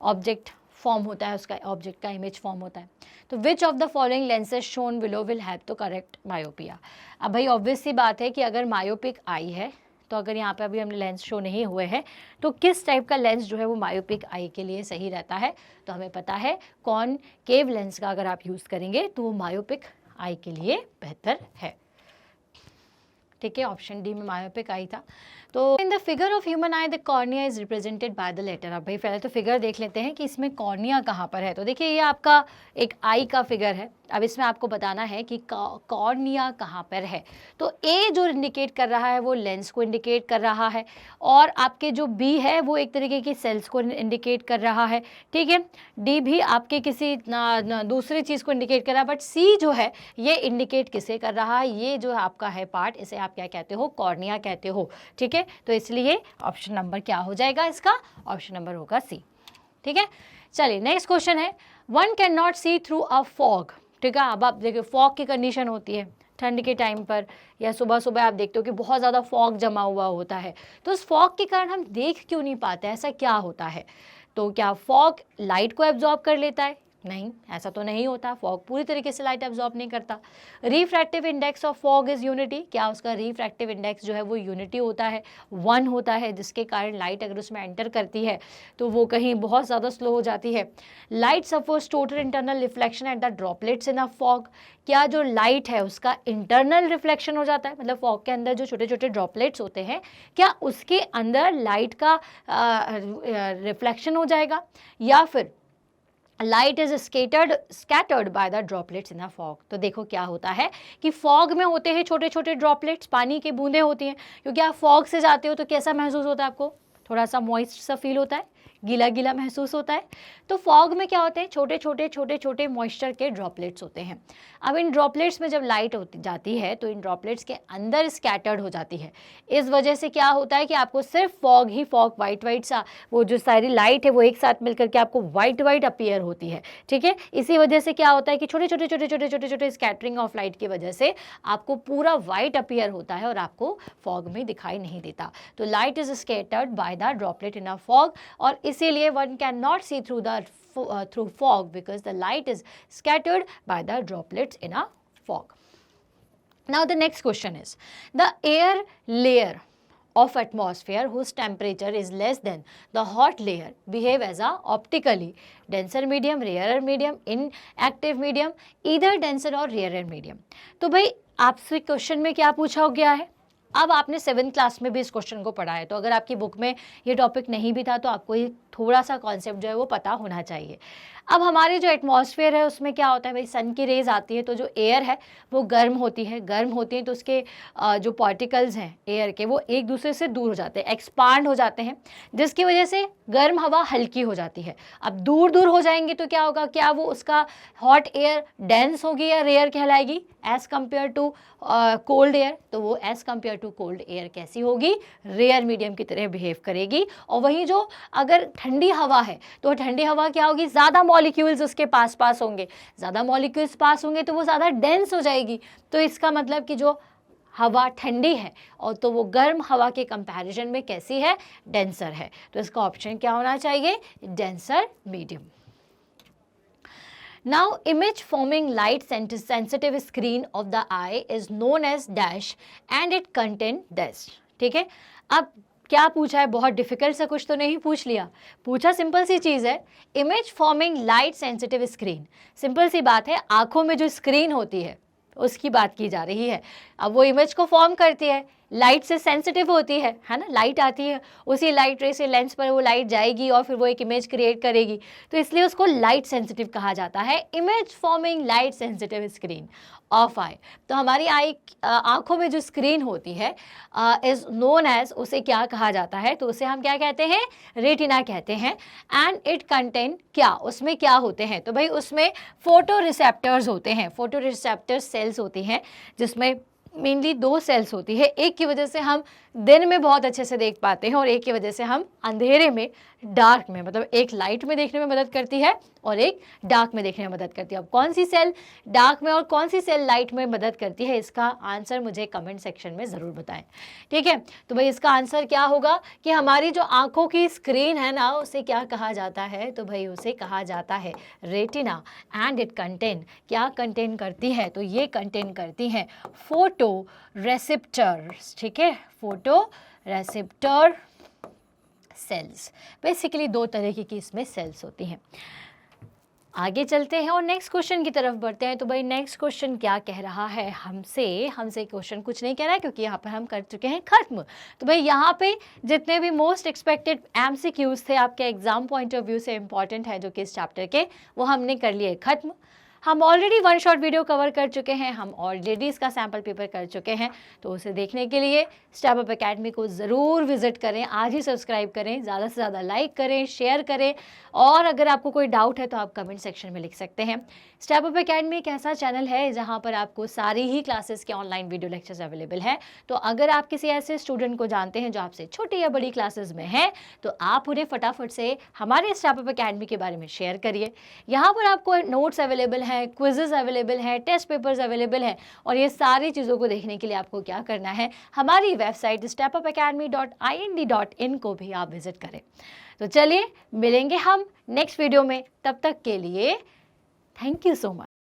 ऑब्जेक्ट फॉर्म होता है, उसका ऑब्जेक्ट का इमेज फॉर्म होता है। तो which of the following lenses shown below will help to correct myopia. अब भाई ऑब्वियस सी बात है कि अगर मायोपिक आई है तो अगर यहाँ पे अभी हमने लेंस शो नहीं हुए हैं तो किस टाइप का लेंस जो है वो मायोपिक आई के लिए सही रहता है, तो हमें पता है कॉनकेव लेंस का अगर आप यूज़ करेंगे तो वो मायोपिक आई के लिए बेहतर है। ठीक है, ऑप्शन डी में मायोपिक आई था। तो in the figure of human eye the cornea is represented by the letter. अब भाई पहले तो फिगर देख लेते हैं कि इसमें कॉर्निया कहाँ पर है। तो देखिए ये आपका एक आई का फिगर है। अब इसमें आपको बताना है कि कॉर्निया कहाँ पर है। तो ए जो इंडिकेट कर रहा है वो लेंस को इंडिकेट कर रहा है, और आपके जो बी है वो एक तरीके की सेल्स को इंडिकेट कर रहा है। ठीक है, डी भी आपके किसी दूसरी चीज़ को इंडिकेट कर रहा है, बट सी जो है ये इंडिकेट किसे कर रहा है, ये जो आपका है पार्ट, इसे आप क्या कहते हो, कॉर्निया कहते हो। ठीक है, तो इसलिए ऑप्शन नंबर क्या हो जाएगा इसका, ऑप्शन नंबर होगा सी। ठीक है, चलिए नेक्स्ट क्वेश्चन है, one can not see through a fog. ठीक है, अब आप देखिए फॉग की कंडीशन होती है ठंड के टाइम पर, या सुबह सुबह आप देखते हो कि बहुत ज़्यादा फॉग जमा हुआ होता है, तो उस फॉग के कारण हम देख क्यों नहीं पाते, ऐसा क्या होता है। तो क्या फॉग लाइट को एब्जॉर्ब कर लेता है, नहीं, ऐसा तो नहीं होता, फॉग पूरी तरीके से लाइट एब्जॉर्ब नहीं करता। Refractive index of fog is unity, क्या उसका रिफ्रैक्टिव इंडेक्स जो है वो यूनिटी होता है, 1 होता है, जिसके कारण लाइट अगर उसमें एंटर करती है तो वो कहीं बहुत ज़्यादा स्लो हो जाती है। Light suffers total internal reflection at the droplets in a fog, क्या जो लाइट है उसका इंटरनल रिफ्लेक्शन हो जाता है, मतलब फॉग के अंदर जो छोटे छोटे ड्रॉपलेट्स होते हैं क्या उसके अंदर लाइट का रिफ्लेक्शन हो जाएगा, या फिर light is scattered by the droplets in a fog. तो देखो क्या होता है कि फॉग में होते हैं छोटे छोटे ड्रॉपलेट्स, पानी की बूंदें होती हैं, क्योंकि आप फॉग से जाते हो तो कैसा महसूस होता है आपको, थोड़ा सा मॉइस्ट सा फील होता है, गीला गीला महसूस होता है। तो फॉग में क्या होते हैं, छोटे छोटे मॉइस्चर के ड्रॉपलेट्स होते हैं। अब इन ड्रॉपलेट्स में जब लाइट होती जाती है तो इन ड्रॉपलेट्स के अंदर स्कैटर्ड हो जाती है। इस वजह से क्या होता है कि आपको सिर्फ फॉग वाइट सा, वो जो सारी लाइट है वो एक साथ मिलकर के आपको वाइट अपीयर होती है। ठीक है, इसी वजह से क्या होता है कि छोटे छोटे स्कैटरिंग ऑफ लाइट की वजह से आपको पूरा वाइट अपीयर होता है और आपको फॉग में दिखाई नहीं देता। तो light is scattered by the droplet in a fog, और इसीलिए one can not see through fog because the light is scattered by the droplets in a fog. Now the next question is, the air layer of atmosphere whose temperature is less than the hot layer behave as a optically denser medium, rarer medium, inactive medium, either denser or rarer medium. तो भाई आपसे question में क्या पूछा गया है, अब आपने 7th क्लास में भी इस क्वेश्चन को पढ़ा है, तो अगर आपकी बुक में ये टॉपिक नहीं भी था तो आपको ये थोड़ा सा कॉन्सेप्ट जो है वो पता होना चाहिए। अब हमारी जो एटमॉस्फेयर है उसमें क्या होता है भाई, सन की रेज आती है तो जो एयर है वो गर्म होती है तो उसके जो पार्टिकल्स हैं एयर के वो एक दूसरे से दूर हो जाते हैं, एक्सपांड हो जाते हैं, जिसकी वजह से गर्म हवा हल्की हो जाती है। अब दूर हो जाएंगे तो क्या होगा, क्या वो उसका हॉट एयर डेंस होगी या रेयर कहलाएगी as compare to cold air, तो वो as compare to cold air कैसी होगी, रेयर मीडियम की तरह बिहेव करेगी। और वहीं जो अगर ठंडी हवा है तो ठंडी हवा क्या होगी, ज़्यादा मॉलिक्यूल्स उसके पास होंगे, ज़्यादा मॉलिक्यूल्स पास होंगे तो वो ज़्यादा डेंस हो जाएगी। तो इसका मतलब कि जो हवा ठंडी है और तो वो गर्म हवा के कंपैरिजन में कैसी है, डेंसर है। तो इसका ऑप्शन क्या होना चाहिए, denser medium. Now image forming light sensitive screen of the eye is known as dash and it contain dash। ठीक है, अब क्या पूछा है, बहुत डिफिकल्ट सा कुछ तो नहीं पूछ लिया, पूछा सिंपल सी चीज़ है, image forming light sensitive screen. Simple सी बात है, आंखों में जो स्क्रीन होती है उसकी बात की जा रही है। अब वो इमेज को फॉर्म करती है, लाइट से सेंसिटिव होती है ना, लाइट आती है, उसी लाइट रे से लेंस पर वो लाइट जाएगी और फिर वो एक इमेज क्रिएट करेगी, तो इसलिए उसको लाइट सेंसिटिव कहा जाता है, image forming light sensitive screen of eye. तो हमारी आई आंखों में जो स्क्रीन होती है इज नोन एज, उसे क्या कहा जाता है, तो उसे हम क्या कहते हैं, रेटिना कहते हैं। एंड इट कंटेन, क्या उसमें क्या होते हैं, तो भाई उसमें फोटो रिसेप्टर्स होते हैं, फोटो रिसेप्टर सेल्स होती हैं, जिसमें मेनली 2 सेल्स होती है, एक की वजह से हम दिन में बहुत अच्छे से देख पाते हैं और एक की वजह से हम अंधेरे में, डार्क में, मतलब एक लाइट में देखने में मदद करती है और एक डार्क में देखने में मदद करती है। अब कौन सी सेल डार्क में और कौन सी सेल लाइट में मदद करती है, इसका आंसर मुझे कमेंट सेक्शन में ज़रूर बताएं। ठीक है, तो भाई इसका आंसर क्या होगा कि हमारी जो आंखों की स्क्रीन है ना, उसे क्या कहा जाता है, तो भाई उसे कहा जाता है रेटिना। एंड इट कंटेन, क्या कंटेन करती है, तो ये कंटेन करती हैं फोटो रिसेप्टर्स। ठीक है, फोटो रेसेप्टर सेल्स। बेसिकली 2 तरीके की इसमें सेल्स होती हैं। आगे चलते हैं और नेक्स्ट क्वेश्चन की तरफ बढ़ते हैं। तो भाई नेक्स्ट क्वेश्चन क्या कह रहा है हमसे क्वेश्चन कुछ नहीं कह रहा है, क्योंकि यहाँ पर हम कर चुके हैं खत्म। तो भाई यहाँ पे जितने भी मोस्ट एक्सपेक्टेड MCQs थे आपके एग्जाम पॉइंट ऑफ व्यू से इंपॉर्टेंट है जो कि इस चैप्टर के, वो हमने कर लिए खत्म। हम ऑलरेडी 1 शॉट वीडियो कवर कर चुके हैं, हम ऑलरेडी इसका सैम्पल पेपर कर चुके हैं। तो उसे देखने के लिए स्टेप अप एकेडमी को ज़रूर विजिट करें, आज ही सब्सक्राइब करें, ज़्यादा से ज़्यादा लाइक करें, शेयर करें, और अगर आपको कोई डाउट है तो आप कमेंट सेक्शन में लिख सकते हैं। स्टेप अप एकेडमी एक ऐसा चैनल है जहाँ पर आपको सारी ही क्लासेस के ऑनलाइन वीडियो लेक्चर्स अवेलेबल है। तो अगर आप किसी ऐसे स्टूडेंट को जानते हैं जो आपसे छोटी या बड़ी क्लासेस में है, तो आप उन्हें फटाफट से हमारे स्टेप अप एकेडमी के बारे में शेयर करिए। यहाँ पर आपको नोट्स अवेलेबल हैं, क्विजेस अवेलेबल हैं, टेस्ट पेपर्स अवेलेबल हैं, और ये सारी चीज़ों को देखने के लिए आपको क्या करना है, हमारी वेबसाइट stepupacademy.ind.in को भी आप विजिट करें। तो चलिए मिलेंगे हम नेक्स्ट वीडियो में, तब तक के लिए थैंक यू सो मच।